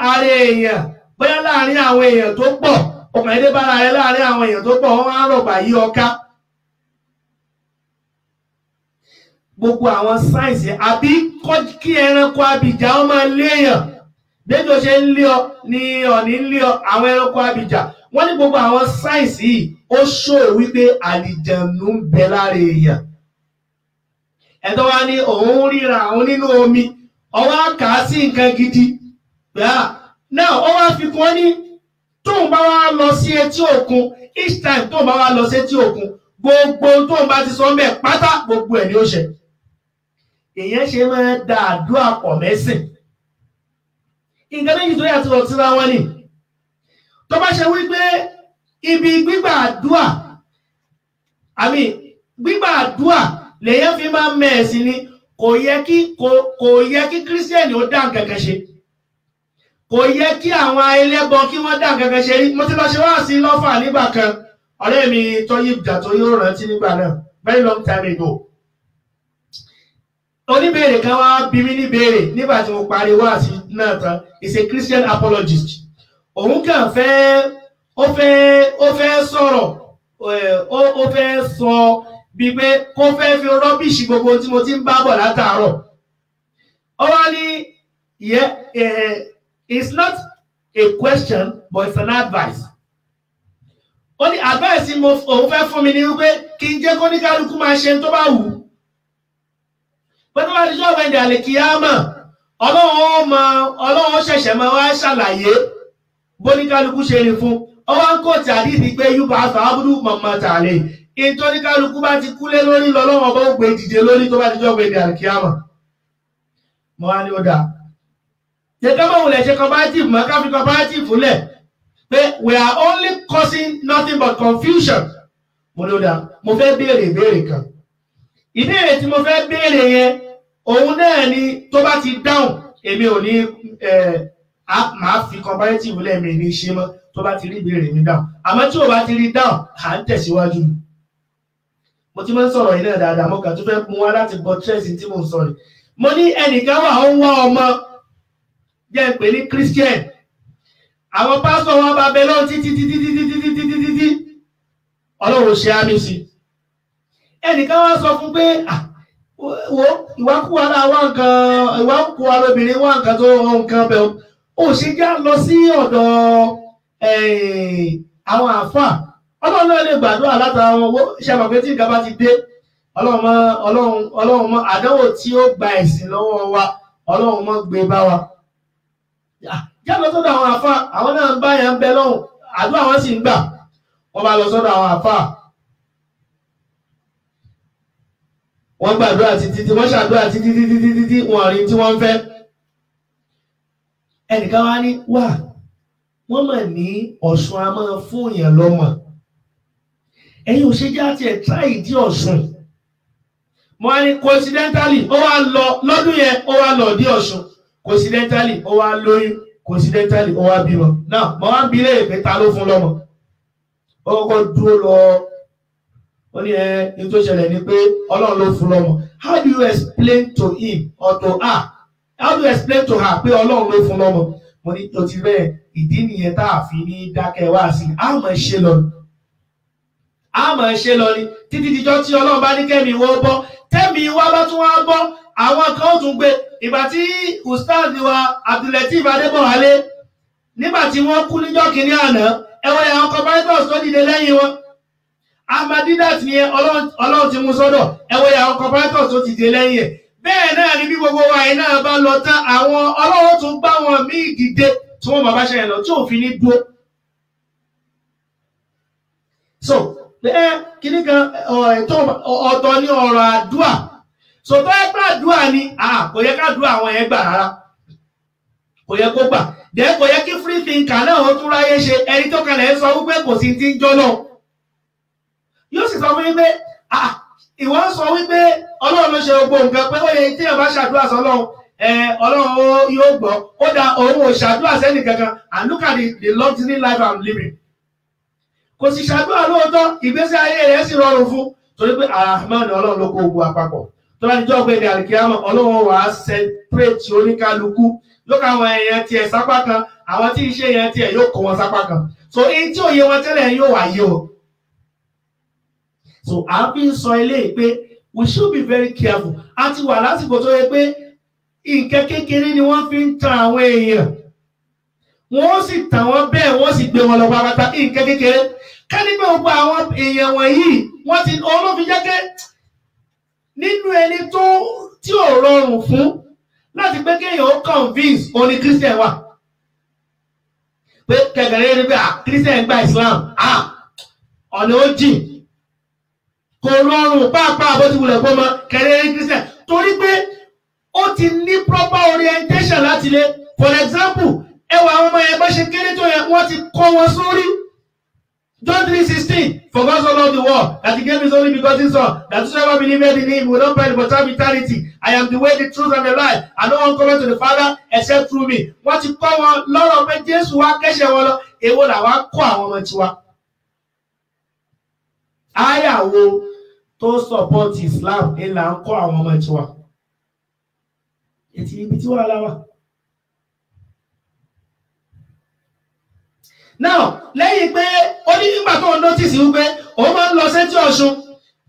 [SPEAKER 1] ara èèyàn bóyá láàrin àwọn èèyàn tó pọ̀ ọkàn ilé bára rẹ láàrin àwọn èèyàn tó pọ̀ wọ́n á rọ̀gbà yí ọká gbogbo àwọn sáyẹ̀nsì àbí kí ẹranko abìjà ó máa léèyàn bẹ́ẹ̀ ṣe ń lé ọ ní ọ̀ní ń lé ọ àwọn ẹranko abìjà wọ́n ní gbogbo àwọn sáyẹ̀nsì yìí ó ṣó wípé àlìjànú ń bẹ lára èèyàn ẹ̀tọ́ wa ní òun ríra àwọn nínú omi ọwọ́ kà á sí nǹkan gidi náà ó wá fi kún ní tóun bá wá lọ sí etí òkun each time tóun bá wá lọ sí etí òkun gbogbo tóun bá ti sọ ń bẹ̀ pátá gbogbo ẹ̀ ni ó ṣe èèyàn ṣe máa da àdúrà pọ̀ mẹ́sìn nǹkan méjì tó yàtọ̀ lọ síra wọn ni tó bá ṣe wípé ibi gbígbà àdúrà lèyàn fi máa ń mẹ́ẹ̀sì ni kò yẹ kí kírísítẹ́nì ó dá nǹkan kan ṣe kò yẹ kí àwọn ẹlẹ́bọ kí wọ́n dá nǹkan kan ṣe rí mo ti lọ ṣe wá sí lọ́fà nígbà kan ọ̀rẹ́ mi tọ́yí ìjà tó yóò rántí nígbà náà very long time ago oníbèrè kan wá bí mi níbèrè nígbà tí mo parí wá sí náà tán is a Christian apologist òun kàn ó fẹ́ sọ̀rọ̀ ó fẹ́ sọ bíi pé kó fẹ́ fi rọ́bìṣì gbogbo tí mo ti ń bá bọ̀ látàárọ̀ ó wá ní it's not a question but it's an advice ó ní advice òun fẹ́ fún mi ní wípé kí n jẹ́ kó ní kálukú máa ṣe tó bá wù ú pé tó bá ti jọ́ wẹ̀ndẹ̀ àlèkìyámà ọlọ́run ṣẹ̀ṣẹ̀ máa wá ṣàlàyé bó ní kálukú ṣe rí fún ó wá ń kó tàbí ní pé yúbà àfàábùdù mọ̀mọ́ tààlẹ́ nítorí kálukú bá ti kúlé lórí lọ́lọ́wọ́ bó gbé dìde lórí tó bá ti jọ́ wẹ̀ndẹ̀ àlèkìyámà mo wá ní ó dáa jẹ́ ká máa wùlẹ̀ ṣe comparative mọ́ ká fi comparative fúnlẹ̀ pé we are only causing nothing but confusion mo ní ó dáa mo fẹ́ béèrè ìbéèrè kan ìbéèrè tí mo fẹ́ béèrè yẹn òun náà ni tó bá ti dáhùn èmi ò ní máa fi comparative lẹ́ẹ̀mí ní ṣe mọ́ tó bá ti rí ìbéèrè mi dáhùn àmọ́ tí ò bá ti rí dáhùn à ń tẹ̀síwájú mo ti máa ń sọ̀rọ̀ yìí náà dáadáa mo kàn tún fẹ́ mú wá láti bọ́ tírẹ̀sì tí mo ń sọ̀rọ̀ mo ní ẹnìkan wà ó ń wá ọmọ jẹ́ pé ní Christian àwọn pásítọ̀ wọn bá bẹ lọ́wọ́ títí ọlọ́run ṣe àmì sí ẹnìkan wá sọ fún pé wo ìwákùwà lóbìnrin wá nǹkan tó nǹkan bẹ̀ ó ṣe já lọ sí ọ̀dọ̀ àwọn àfáà ọlọ́run náà lè gbàdúrà látara wọn ṣe àmọ̀ pé tí nǹkan bá ti dé ọlọ́run mọ́ àdánwò tí ó gba ẹ̀sìn lọ́wọ́ wa ọlọ́run mọ́ gbé bá wa já lọ sọ́dọ̀ àwọn àfáà àwọn náà ń bá yẹn ń bẹ lọ́hùn àdúrà wọn sì ń gbà wọ́n bá lọ sọ́dọ̀ àwọn àfáà wọ́n gbàdúrà títí wọ́n ṣàdúrà títí wọ́n rí tí wọ́n fẹ́ ẹnìkan wá ní wà wọ́n mọ̀ ní Ọ̀ṣun a máa fún èèyàn lọ́mọ ẹ̀yin ò ṣe jẹ́ àti ẹ̀tra ìdí Ọ̀ṣun mo wá ní coincidentally ó wá lọ lọ́dún yẹn ó wá lọ dí Ọ̀ṣun coincidentally ó wá lóyún coincidentally ó wá bímọ náà mo wá ń bi léèrè pé ta ló fún lọ́mọ ó kọ́kọ́ dúró lọ ó ní ní tó ṣẹlẹ̀ ni pé Ọlọ́run ló fún lọ́mọ how do you explain to him or to her how do you explain to her pé Ọlọ́run ló fún lọ́mọ mo ní tó ti bẹ́ẹ̀ ìdí nìyẹn tá a fi ní dákẹ́ wá sí a máa ṣe lọ ni títí dijọ́ tí Ọlọ́run bá ní kẹ́mi wọ́n bọ́ tẹ́mi wá bá tún wá bọ́ àwọn kan ó tún gbé ìgbà tí ustaz wa Abdulateef Adébọ̀wálé nígbà tí wọ́n kú níjọ́ kìíní àná ẹwọ́n àwọn competitors tó dìde lẹ́yìn wọn Ahmadidat ni Ọlọ́run ti mú sọ́dọ̀ ẹwọ́n àwọn competitors tó dìde lẹ́yìn ẹ̀ bẹ́ẹ̀ náà ni bí gbogbo wa yìí náà bá lọ tán àwọn Ọlọ́run tún gbá wọn míì dìde tí wọ́n bàbá ṣẹlẹ̀ lọ tí òfin ní dúró so kìíní kan ọ̀tọ̀ ní ọ̀rọ̀ àdúà so tó yẹ ká àdúà ni kò yẹ ká àdúà àwọn yẹn gbà rárá kò yẹ kó gbà dẹ́ kò yẹ kí free thinker náà ó tún ráyé ṣe ẹni tó kalẹ̀ sọ wípé kò sí ti ń jọ́ náà yóò sì sọ fún yín pé ìwọ ń sọ wípé Ọlọ́run ló ṣe gbogbo nǹkan pé ó yẹ tí ẹ bá ṣàdúrà sọ́lọ́run Ọlọ́run yóò gbọ́ ó dá òun ò ṣàdúrà sẹ́nì kankan and look at the luxury life I'm living kò sì ṣàdúrà lóòótọ́ ìgbésí ayé rẹ̀ sì rọrùn fún torí pé Ar-Rahman ni Ọlọ́run ló kó ogun àpapọ̀ tó bá níjọ́ pé ní àlìkíyàmọ̀ Ọlọ́run wà á separate oníkálukú lókè àwọn èèyàn tiẹ̀ sápá kan àwọn tí iṣẹ́ èèyàn tiẹ̀ yóò kó wọn sápá kan so èyí tí òye wọn tẹ́lẹ̀ yóò wáyé o so à ń fi sọ eléyìí pé we should be very careful. Àti wà lásìkò tó yẹ pé nǹkan kékeré ni wọ́n fi ń tan àwọn èèyàn. Wọ́n sì tàn wọ́n bẹ́ẹ̀ wọ́n sì gbé wọn lọ pátá nǹkan kékeré. Ká ní pé gbogbo àwọn èèyàn wọ̀nyí wọ́n ti olófin jẹ́ pé nínú ẹni tí ò rọrùn fún láti pé kéèyàn ó convince oní Christian wà. Pé kẹ̀kẹ́rẹ́ ní pé Christian gba Islam ọ̀nà ó jìn. Kò rọrùn pàápàá bó ti wulẹ̀ kó mọ kẹ̀kẹ́rẹ́ ní Christian. Torí pé ó ti ní proper orientation láti lé. For example, ẹwà àwọn ọmọ ẹgbẹ́ ṣe kéré tó yẹ wọ́n ti kọ́ wọn sórí. John 3:16, for God so loved the world that he gave his only begotten son, that whosoever believeth in him will not perish but have eternity. I am the way, the truth, and the life, and no one cometh to the Father except through me. Wọ́n ti kọ́ wọn lọ́rọ̀ pé Jésù wá kẹ́ṣẹ̀ wọn lọ, èwo làwa kọ́ àwọn ọmọ tiwa. Àyàwó tó support Islam là ń kọ́ àwọn ọmọ tiwa. Ètì ibi tí wàá láwà. Now, lẹ́yìn pé ó ní nígbà tó ń notice wípé ó máa ń lọ sétí Ọ̀ṣun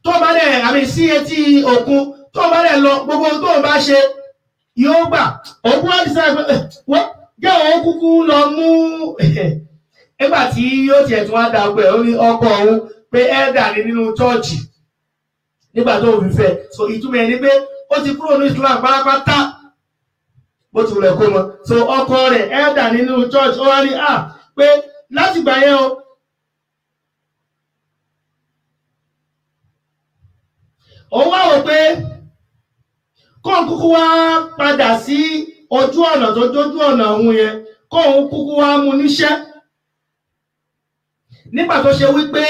[SPEAKER 1] tó bá dẹ̀ àmì sí etí òkun tó bá dẹ̀ lọ gbogbo tó bá ṣe yóò gbà. Òkun wá ti sáré pé wọ́n jẹ́ òun kúkú lọ mú nígbà tí yóò tiẹ̀ tún wá dà pé ó ní ọkọ òun pé elder ni nínú chọ́ọ̀chì nígbà tó fi fẹ́. So ìtumọ̀ ẹni pé ó ti kúrò ní Islam pátápátá bó ti wulẹ̀ kó mọ. So ọkọ rẹ̀ elder nínú church ó wá ní pé láti gbà yẹn o ó wá wò pé kóun kúkú wá padà sí ojú ọ̀nà tó jójú ọ̀nà òun yẹn kóun kúkú wá mú níṣẹ́ nígbà tó ṣe wípé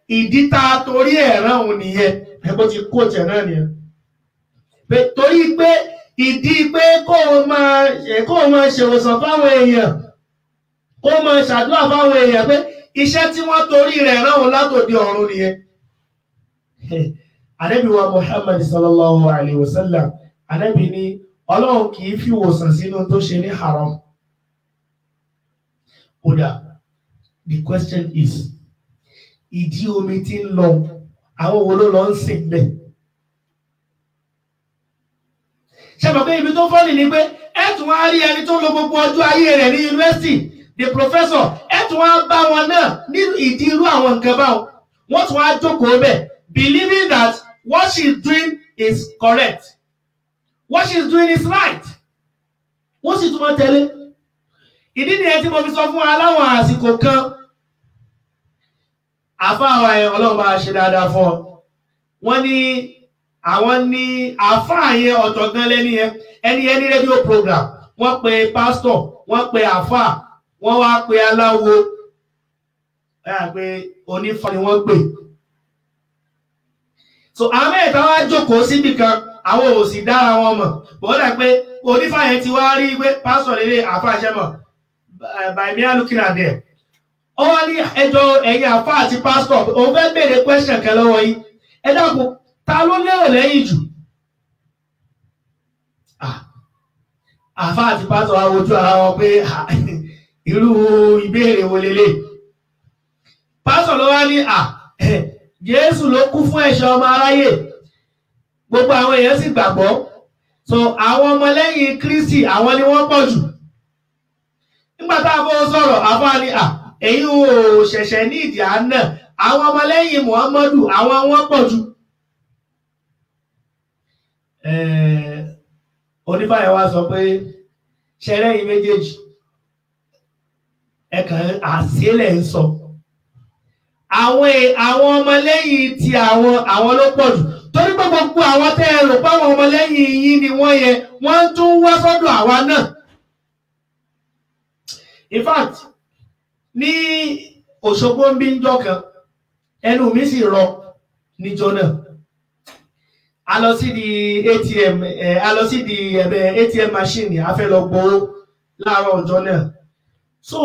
[SPEAKER 1] ìdí ta torí ẹ̀ràn òun nìyẹn ẹ̀kọ́ ti kó tẹ̀ náà nìyẹn torí pé ìdí pé kóun máa ṣèwòsàn fáwọn èèyàn kó máa ṣàdúrà fáwọn èèyàn pé iṣẹ́ tí wọ́n torí rẹ̀ rán òun látòdì ọ̀run nìyẹn. Ànábì wa Muhammad sallallahu alayhi wa sallam, Ànábì ní Ọlọ́run kì í fi wòsàn sínú tó ṣe ní haram. Kódà, the question is, ìdí omi tí ń lọ, àwọn wo ló lọ ń sìn bẹ́ẹ̀? Ṣé mọ̀ pé ibi tó fọ́nì ni pé ẹ tún wá rí ẹni tó lo gbogbo ọjọ́ ayé rẹ̀ ní yunifásitì, the professor, ẹ tún wá bá wọn náà ní ìdí irú àwọn nǹkan báwọn. Wọ́n tún wá jókòó bẹ̀, believing that what she is doing is correct. What she is doing is right. Wọ́n sì tún máa tẹ̀lé. Ìdí nìyẹn tí mo fi sọ fún wa láwọn àsìkò kan. Àfáà ẹ̀ Ọlọ́run bá ṣe dáadáa fún ọ. Wọ́n ní àwọn ní àfáà yẹn ọ̀tọ̀ gan lẹ́ni yẹn. Ẹni rédíò program. Wọ́n pe pastor, wọ́n pe àfáà, wọ́n wá pe aláwo. Pé onífá ni wọ́n pè. So àwọn mẹ́ta wá jókòó síbì kan, àwọn ò sì dára wọn mọ̀. Bọ́dà pé onífá yẹn ti wá rí pé pastor lélẹ̀ àfáà ṣẹ́ mọ̀. By me looking at them. Ó wá ní ẹjọ́ ẹ̀yin àfáà àti pastor, òun fẹ́ béèrè question kan lọ́wọ́ yìí. Ẹ dákun, ta ló lérò lẹ́yìn jù? Àfáà àti pastor wá wojú ara wọn pé irú ìbéèrè wo lélẹ̀. Pastor ló wá ní Jésù ló kú fún ẹ̀ṣẹ̀ ọmọ aráyé. Gbogbo àwọn èèyàn sì gbàgbọ́. So àwọn ọmọlẹ́yìn Kristi àwọn ni wọ́n pọ̀ jù. Nígbà tá a fọ́ sọ̀rọ̀ àfáà ní èyí ò ṣẹ̀ṣẹ̀ ní ìdí àná. Àwọn ọmọlẹ́yìn Muhammadu àwọn wọ́n pọ̀ jù. Onífàyẹ̀ wá sọ pé ṣẹlẹ́yìn méjèèjì ẹ̀kàn àṣìlẹ̀ ń sọ. Àwọn ọmọlẹ́yìn ti àwọn ló pọ̀ jù. Torí pé gbogbo àwọn tẹ́ ẹ rò pé àwọn ọmọlẹ́yìn yín ni wọ́n yẹ, wọ́n tún wá sọ́dọ̀ àwa náà. In fact, ní Òṣogbo ń bí njọ́ kan, ẹnu mi sì rọ níjọ́ náà. A lọ sí di ATM machine, a fẹ́ lọ gbowó láàárọ̀ ọjọ́ náà. So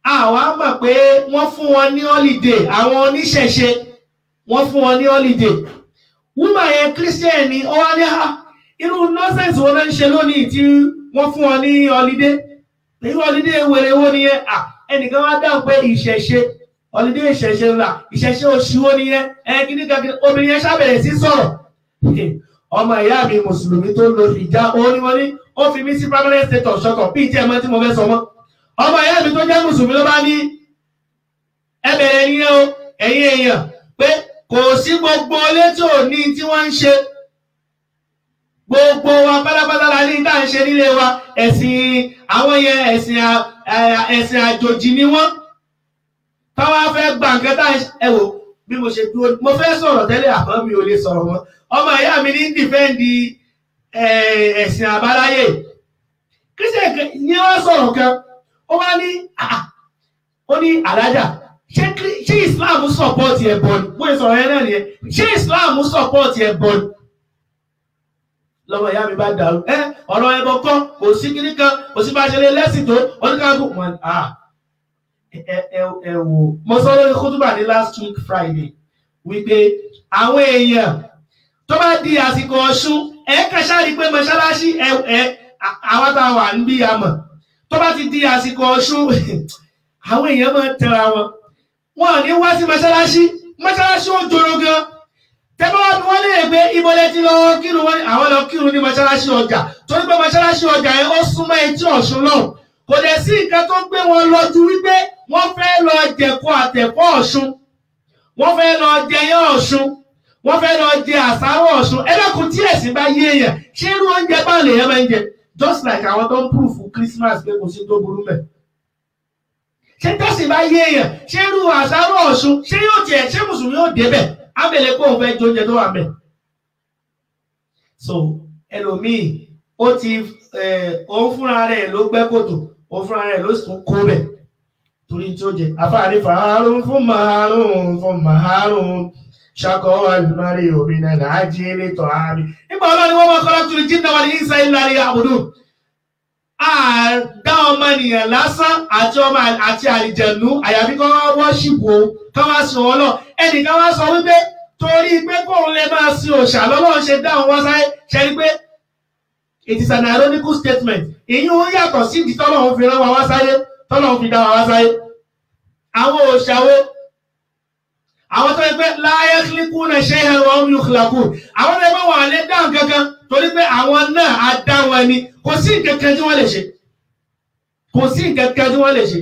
[SPEAKER 1] àwa mọ̀ pé wọ́n fún wọn ní holiday, àwọn oníṣẹ̀ṣe wọ́n fún wọn ní holiday. Woman yẹn Christian ni ó wá ní irú nonsense wọn náà ń ṣe lónìí tí wọ́n fún wọn ní holiday. Irú holiday wèrè wo nìyẹn? Ẹnìkan wá dáhùn pé ìṣẹ̀ṣe, holiday ìṣẹ̀ṣe ńlá, ìṣẹ̀ṣe oṣù wo nìyẹn? Kíní kankan obìnrin yẹn ṣàbẹ̀rẹ̀ sí sọ̀rọ̀. ọmọ ìyá mi mùsùlùmí tó lo ìjà orí wọn ní ó fi mí sí permanent state of shock bí ìjẹ́ ẹ̀mọ́ tí mo fẹ́ sọ mọ́ ọmọ ìyá mi tó jẹ́ mùsùlùmí ló bá ní ẹbẹ̀rẹ̀ ní o ẹ̀yin èèyàn pé kò sí gbogbo ilé tí ò ní tí wọ́n ń ṣe gbogbo wa pátápátá la ní tá à ń ṣe nílé wa ẹ̀sìn àwọn yẹn ẹ̀sìn àjòjì ni wọ́n táwa fẹ́ gbà nǹkan tá à ń ṣe ẹ wò bí mo ṣe dúró mo fẹ́ sọ̀rọ̀ tẹ́lẹ̀ àmọ́ mi ò lè sọ̀rọ̀ mọ́ ọmọ ìyá mi ní dìfẹ́ǹdì ẹ̀sìn àbáláyé kírísítẹ̀ ní wọ́n sọ̀rọ̀ kan ó wá ní ó ní alájà ṣé Islam support ẹbọ ni bóyá sọ̀rọ̀ yẹn náà nìyẹn ṣé Islam support ẹbọ ni lọ́mọ ìyá mi bá dàrú ọ̀rọ̀ ẹbọ kan kò sí kíní kan kò sí bá ṣe lé lẹ́sìn tó oníkàkùn wọn ẹ wò mo sọ lórí kútùbà ní last week Friday wípé àwọn èèyàn tó bá di àsìkò Ọ̀ṣun kàṣàrí pé mọ́ṣáláṣí àwọn tá a wà níbí àmọ́ tó bá ti di àsìkò Ọ̀ṣun àwọn èèyàn máa ń tẹra wọn ní wá sí mọ́ṣáláṣí ó jòrò gan tẹ́bọ́ wọ́n lè gbé ìbọlẹ̀ tí lọ kírun wọn àwọn lọ kírun ní mọ́ṣáláṣí ọjà torí pé mọ́ṣáláṣí ọjà yẹn ó súnmọ́ etí Ọ̀ṣun náà kò dẹ̀ sí nǹkan tó gbé wọn lọ ju wípé wọ́n fẹ́ lọ jẹ̀kọ́ àtẹ̀fọ́ Ọ̀ṣun wọ́n fẹ́ lọ jẹyán Ọ̀ṣun wọ́n fẹ́ lọ jẹ àsáró Ọ̀ṣun ẹlẹ́kùn tí ẹ̀sìn bá yé èèyàn ṣé irú oúnjẹ bá lè yẹn máa ń jẹ just like àwọn tó ń proof Christmas pé kò sí tó burú mẹ́ ṣé tẹ̀sìn bá yé èèyàn ṣé irú àsáró Ọ̀ṣun ṣé yóò tiẹ̀ ṣé mùsùlùmí yóò débẹ̀ ábẹ̀lẹ̀ pé òun fẹ́ jẹ oúnjẹ tó wà mẹ́ so ẹlòmíì ó ti òun fúnra rẹ̀ ló gbẹ́ kòtò òun fúnra rẹ̀ ló sùn kó bẹ̀ torí tí ó jẹ afáàní fàárùn fún màárùn ṣàkọ́ àlùmárì òmìnira láàájí létọ̀ àmì nígbà ọlọ́ni wọ́n máa kọ́lá tún jíǹda wà ní ìsá ìlàrí àbùdù àdá ọmọ ènìyàn lásán àti ọmọ àti àlìjẹ̀nú àyàfi kọ́ wá wọ́ṣìpù o kọ́ wá sí wọn lọ ẹnìkan wá sọ wípé torí pé kóun lè máa sin òòṣà lọ́wọ́ ṣe dáhùn wá sáyé ṣe ni pé it is an ironical statement ìyún ó yàtọ̀ sí ìdí tọ́lọ́run fi rán wa wá sáyé tọ́lọ́run fi dá wa wá sáyé àwọn òòṣà wo àwọn tó ń pẹ́ láyé kílíkù náà ṣe é wọn ń yùkìlákù àwọn tó ń pẹ́ wọn lè dáhùn kankan torí pé àwọn náà á dá wọn ni kò sí nǹkan kan tí wọ́n lè ṣe kò sí nǹkan kan tí wọ́n lè ṣe.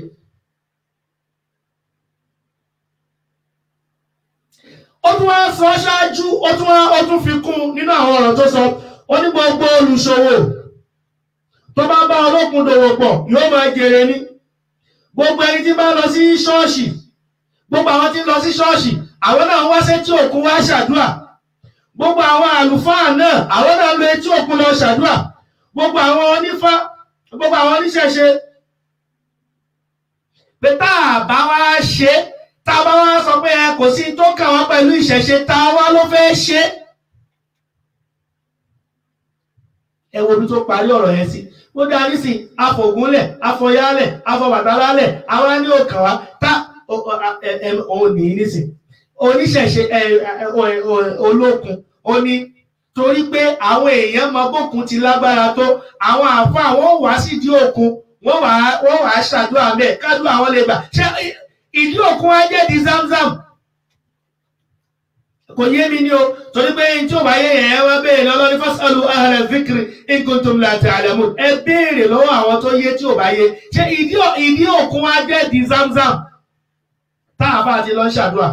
[SPEAKER 1] ó tún wá sọ ṣáájú ó tún fi kún nínú àwọn ọ̀rọ̀ tó sọ ó ní gbogbo olùṣòwò tó bá bá olókun dòwò pọ̀ yóò máa jèrè ní gbogbo ẹni tí bá lọ sí ṣọ́ọ̀ṣì gbogbo àwọn tí ń lọ sí ṣọ́ọ̀ṣì àwọn náà wá sétí òkun wá ṣàdúrà gbogbo àwọn àlùfáà náà àwọn náà lọ etí òkun lọ ṣàdúrà gbogbo àwọn onífá gbogbo àwọn oníṣẹ̀ṣe pé tá a bá wá ṣe tá a bá wá sọ pé kò sí tó kàn wá pẹ̀lú ìṣẹ̀ṣe tá a wá ló fẹ́ ṣe ẹ wo bí tó parí ọ̀rọ̀ yẹn sí ó dá nísìn afọ̀gúnlẹ̀ afọ̀yálẹ̀ afọ̀bàtálálẹ̀ àwa ní òkàn wá tá òun ní nísìn oníṣẹ̀ṣe olókun ó ní torí pé àwọn èèyàn mọ bókun ti lágbára tó àwọn àáfàá wọn wá sídìí òkun wọn wá ṣàdúrà mẹ́ẹ̀ kádùá àwọn lè gbà ṣé ìdí òkun á jẹ́ di Zamzam kò yé mi ní o torí pé tí ó bá yé yẹn wá béèrè lọ́wọ́ ní fasalu ahla zikri in kuntum la ta'lamun ẹ béèrè lọ́wọ́ àwọn tó yé tí ó bá yé ṣé ìdí òkun á jẹ́ di Zamzam táàbà àti lọ ń ṣàdúrà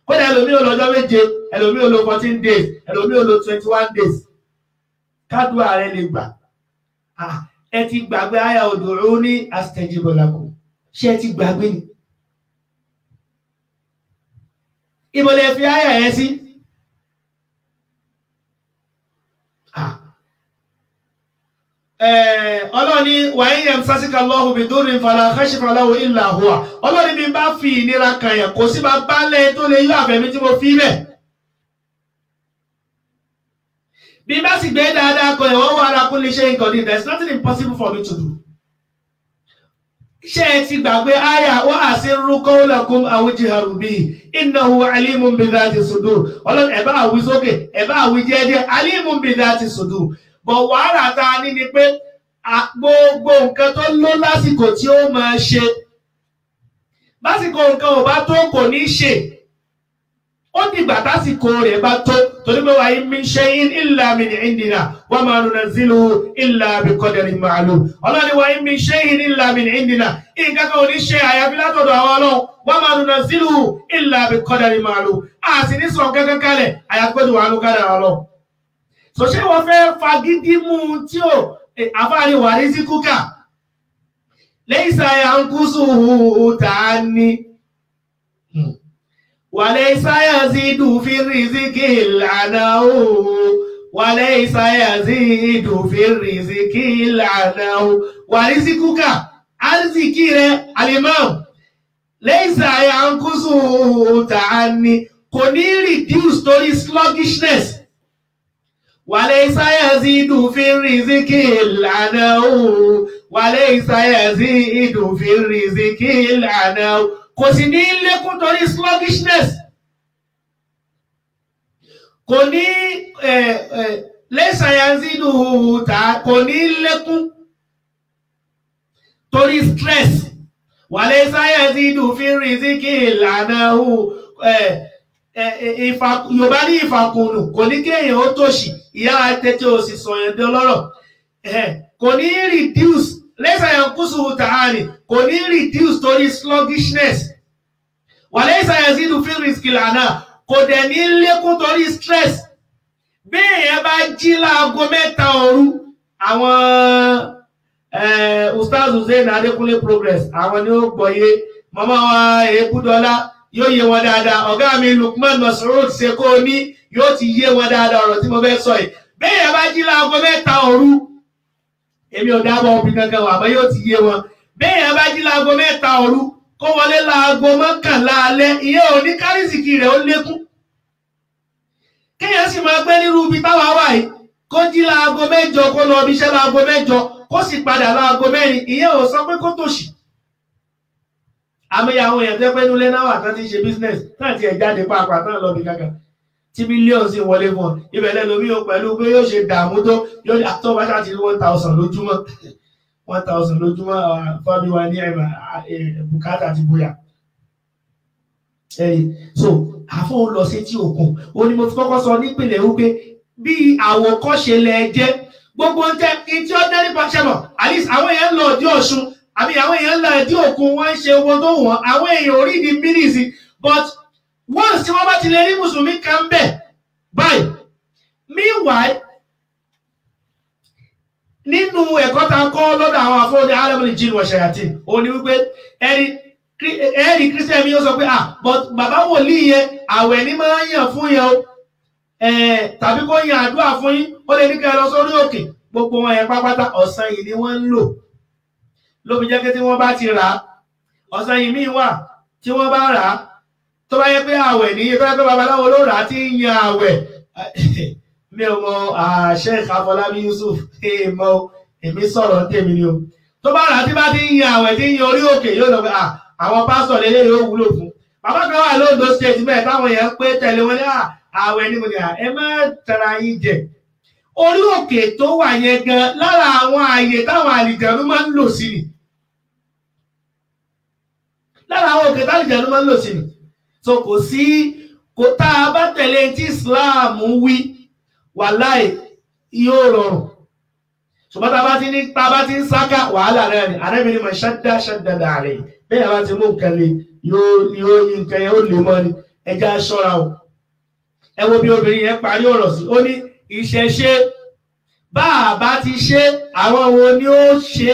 [SPEAKER 1] kódà ẹlòmí ò lọ́jọ́ méje ẹlòmí ò lọ 14 days ẹlòmí ò lọ 21 days kádùá rẹ lè gbà ẹ ti gbàgbé àyà ud'uni astajib lakum ṣé ẹ ti gbàgbé ni ìbọ̀lẹ̀ fi àyà yẹn sí ọlọ́ni wàá yẹn sásìkà lọ́hùn bí dúrin fàlà khashifa lahu illa huwa ọlọ́ni bí bá fi ìnira kan yẹn kò sí bá bálẹ̀ tó lè yọ àfẹ́mí tí mo fi bẹ̀ bí bá sì gbé dáadáa kan yẹn wọ́n wà ala kulli shay'in qadir there is nothing impossible for me to do ṣé ẹ ti gbàgbé àyà wa asirru qawlakum aw ijharu bihi innahu alimun bi dhati sudur ọlọ́ni ẹ̀ bá àwí sókè ẹ̀ bá àwí jẹ́jẹ́ alimun bi dhati sudur bọ̀ wàhálà tá a ní ni pé gbogbo nǹkan tó ló lásìkò tí ó máa ṣe lásìkò nǹkan ò bá tó kò ní ṣe ó dìgbà tásìkò rẹ̀ bá tó torí pé wa in min shay'in illa min indina wa ma nunazziluhu illa bi qadarin ma'lum. Ọlọ́ni wa in min shay'in illa min indina nǹkan kan ò ní ṣe àyàfi látọ̀dọ̀ àwọn Ọlọ́run wa ma nunazziluhu illa bi qadarin ma'lum. A sì ní sọ kankan kalẹ̀ àyàfi pẹ̀lú àánú kádàrá Ọlọ́run. So ṣé wọ́n fẹ́ fagídí mú tí ó àfáàrí wà rí sí kúkà laysa yanqusuhu ta'anni وليس يزيد في الرزق العناء وليس يزيد في الرزق العناء ورزقك أرزقي الإمام ليس ينقصه تعني kò ní reduce torí sluggishness وليس يزيد في الرزق العناء وليس يزيد في الرزق العناء kò sì ní lékún torí sluggishness kò ní laysa yaziduhu kò ní lékún torí stress wa laysa yazidu fi rizqi lanahu Yorùbá ní ìfàkùnù kò ní kéèyàn ó tòṣì ìyá tètè òsì sọ̀yàn dọlọ́rọ̀ kò ní reduce laysa yanqusuhu ta'ani kò ní reduce torí sluggishness wa laysa yazidu fi rizqi lana kò dẹ̀ ní lékún torí stress bí èèyàn bá jí láago 3 òru àwọn Ustaz Hussein Adékúnlé Progress àwọn ni ó gbọ́yé màmá wa Èébúdọ́lá yóò yé wọn dáadáa ọ̀gá mi Lukman Mas'ud ṣe kó ní yóò ti yé wọn dáadáa ọ̀rọ̀ tí mo fẹ́ sọ yìí bí èèyàn bá jí láago 3 òru èmi ò dábọ̀ òbí kankan wà bọ́ yóò ti yé wọn béèyàn bá jí láago 3 òru kó wọlé láago 11 alẹ́ ìyẹn ò ní kárísìkì rẹ̀ ó lékún kéèyàn sì máa gbé nírú ibi táwa wà yìí kó jí láago 8 kó lọ ibi iṣẹ́ láago 8 kó sì padà láago 4 ìyẹn ò sọ pé kó tòṣì àmì àwọn èèyàn tẹ́ pẹ́ nulẹ̀ náà wà tán ti ṣe business náà ti ẹ̀ jáde pàápàá tán lọ bí kankan tí mílíọ̀nù sí wọlé fún ọ ibẹ̀ lẹ́nu mi ò pẹ̀lú pé yóò ṣe dààmú tó yóò àtọ́ bá ṣáà ti rí 1000 lójúmọ́ 1000 lójúmọ́ fábíwá ní bùkátà ti bóyá so àfọ́ lọ sí tí òkun ó ní mo ti kọ́kọ́ sọ nípìnlẹ̀ wípé bí àwòkọ́ṣe lẹ jẹ́ gbogbo ń tẹ́ kí tí ó dẹ́ nípa ṣẹ́mọ̀ at least àwọn èèyàn lọ ọdí Ọ̀ṣun àbí àwọn èèyàn lọ ọdí òkun wọ́n ń ṣe owó tó wọ́n àwọn èèyàn orí di mínísì but once tí wọ́n bá ti lè rí mùsùlùmí kan bẹ̀ báyìí meanwhile nínú ẹ̀kọ́ ta kọ́ lọ́dọ̀ àwọn afọ́dé alamul jinn wa shayatin ó ní wípé ẹ̀rí kírísítẹ̀ mi ó sọ pé but bàbá wòlíì yẹn àwẹ̀ ní máa ń yàn fún yẹn o tàbí kó yan àdúrà fún yín ó lè ní kẹ́ lọ sórí òkè gbogbo wọn yẹn pápátá ọ̀sán yìí ni wọ́n ń lò lóbi jẹ́ pé tí wọ́n bá ti rà á ọ̀sán yìí míì wà tí wọ́n bá rà á tó bá yẹ pé àwẹ̀ ní tó yẹ pé babaláwo ló rà á tí ń yan àwẹ̀ mi ò mọ Sheikh Afọlábí Yusuf mọ èmi sọ̀rọ̀ tèmi ni o tó bá rà á tí bá ti ń yan àwẹ̀ tí ń yan orí òkè yóò lọ pé àwọn pásítọ̀ lélẹ̀ yóò wúlò fún bàbá kan wà lóńdó state bẹ́ẹ̀ táwọn èèyàn pé tẹ̀lé wọn ní àwẹ̀ ní mo ní ẹ má tara yín jẹ orí òkè tó wà yẹn gan lára àwọn ààyè táwọn àlìjẹ̀nú máa ń lò sí ni lára àwọn òkè táwọn àlìjẹ̀nú máa ń lò sí ni so kò sí kò tá a bá tẹ̀lé tí Islam wí wàláì yóò rọrùn ṣùgbọ́n tá a bá ti ń sáká wàhálà rẹ̀ ni àrẹ́bìnrin mọ̀ ṣádá dàrẹ̀ bẹ́ẹ̀ bá ti mú nǹkan lè yóò nǹkan yẹn ó lè mọ́ ni ẹja ṣọ́ra o ẹ wo bí obìnrin yẹn parí ọ̀rọ̀ sí ó ní ìṣẹ̀ṣe bá a bá ti ṣe àwọn wo ni ó ṣe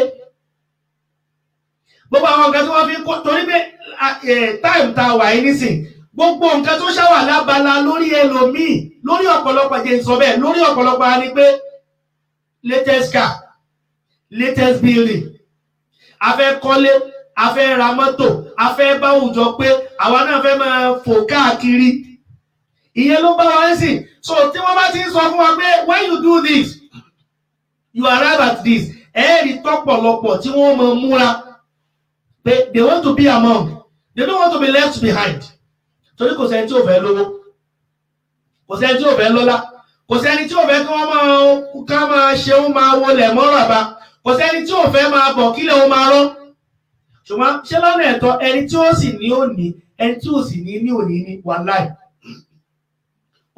[SPEAKER 1] gbogbo àwọn nǹkan tí wọ́n fi kó torí pé táìmù tá a wà yìí nísìn gbogbo nǹkan tó ṣàwà lábala lórí ẹlòmíì lórí ọ̀pọ̀lọpọ̀ jẹ́ sọ bẹ́ẹ̀ lórí ọ̀pọ̀lọpọ̀ a ní pé latest car latest building a fẹ́ kọ́lé a fẹ́ ra mọ́tò a fẹ́ bá òjò pé àwa náà fẹ́ máa fò káàkiri ìyẹn ló bá wa ń sìn so tí wọ́n bá ti ń sọ fún wa pé when you do this you arrive at this ẹ̀ẹ́rì tọ́pọ̀lọpọ̀ tí wọ́n máa múra pé they want to be among they don't want to be left behind torí kò sẹ́ni tí ò fẹ́ lówó kò sẹ́ni tí ò fẹ́ lọ́lá kò sẹ́ni tí ò fẹ́ kí wọ́n máa ṣe ó máa wọlé mọ́ràbá kò sẹ́ni tí ò fẹ́ máa bọ̀ kílẹ̀ ó máa rọ́ ṣùgbọ́n ṣé lọ́nà ẹ̀tọ́ ẹni tí ó sì ní òní ẹni tí ò sì ní òní ní wàláì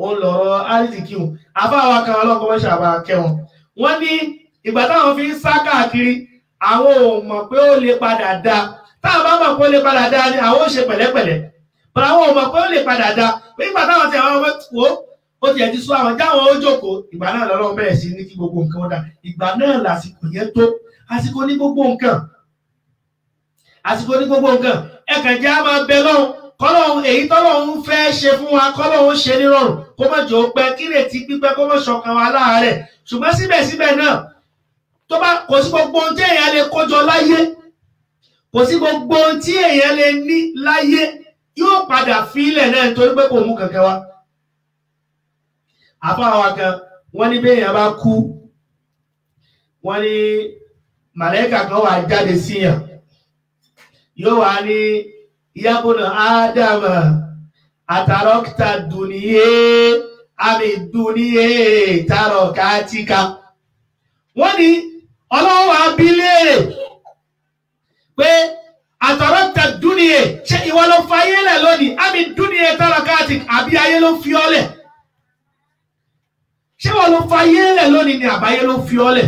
[SPEAKER 1] òun lọ̀rọ̀ àrísìkí wọn. Àfáà wa kan ọlọ́kọ̀ wọ́n ṣàbà kẹwọn wọ́n ní ìgbà táwọn fi ń sá káàkiri àwọn ò mọ̀ pé ó lè padà dá. Táwọn bá mọ̀ pé ó lè padà dá ni àwọn ò ṣe pẹ̀lẹ́pẹ̀lẹ́ but àwọn ò mọ̀ pé ó lè padà dá. Nígbà táwọn ti àwọn ọmọ wò ó ti ẹ̀ ti sọ àwọn jáwọn ó jókòó ìgbà náà lọ́lọ́run bẹ̀rẹ̀ sí ní kí gbogbo nǹkan ó dá. Ìgbà náà lásìkò yẹn tó àsìkò ní gbogbo nǹkan àsìkò ní gbogbo nǹkan ẹ̀kàn jẹ́ á máa bẹ lọ́hùn kọ́lọ́hún èyí tọ́lọ́hún fẹ́ ṣe fún wa kọ́lọ́hún ṣe nírọ̀rùn kó má jò pẹ́ kí retí pípẹ́ kó má ṣọ̀kan wa láàárẹ̀ ṣùgbọ́n síbẹ̀síbẹ̀ náà tó bá kò sí gbogbo ohun tí èèyàn lè kójọ láyé kò sí gbogbo ohun tí èèyàn lè ní láyé yóò padà fílẹ̀ náà nítorí pé kò mú kankan wá. Àfáà wa kan wọ́n ní bí èèyàn bá kú wọ́n ní màlẹ́kà kan wà jáde síyàn yóò wá ní yabuna Ádámà àtàrọ́kítà dùnìyé àmì dùnìyé tàrọ̀kátìkà. Wọ́n ní Ọlọ́run wá bi léèrè pé àtàrọ́kítà dùnìyé ṣé ìwọ ló fa ayé lẹ̀ lónìí àmì dùnìyé tàrọ̀kátìkà àbí ayé ló fi ọ́ lẹ̀. Ṣé wọ́n ló fa ayé lẹ̀ lónìí ni àbáyé ló fi ọ́ lẹ̀.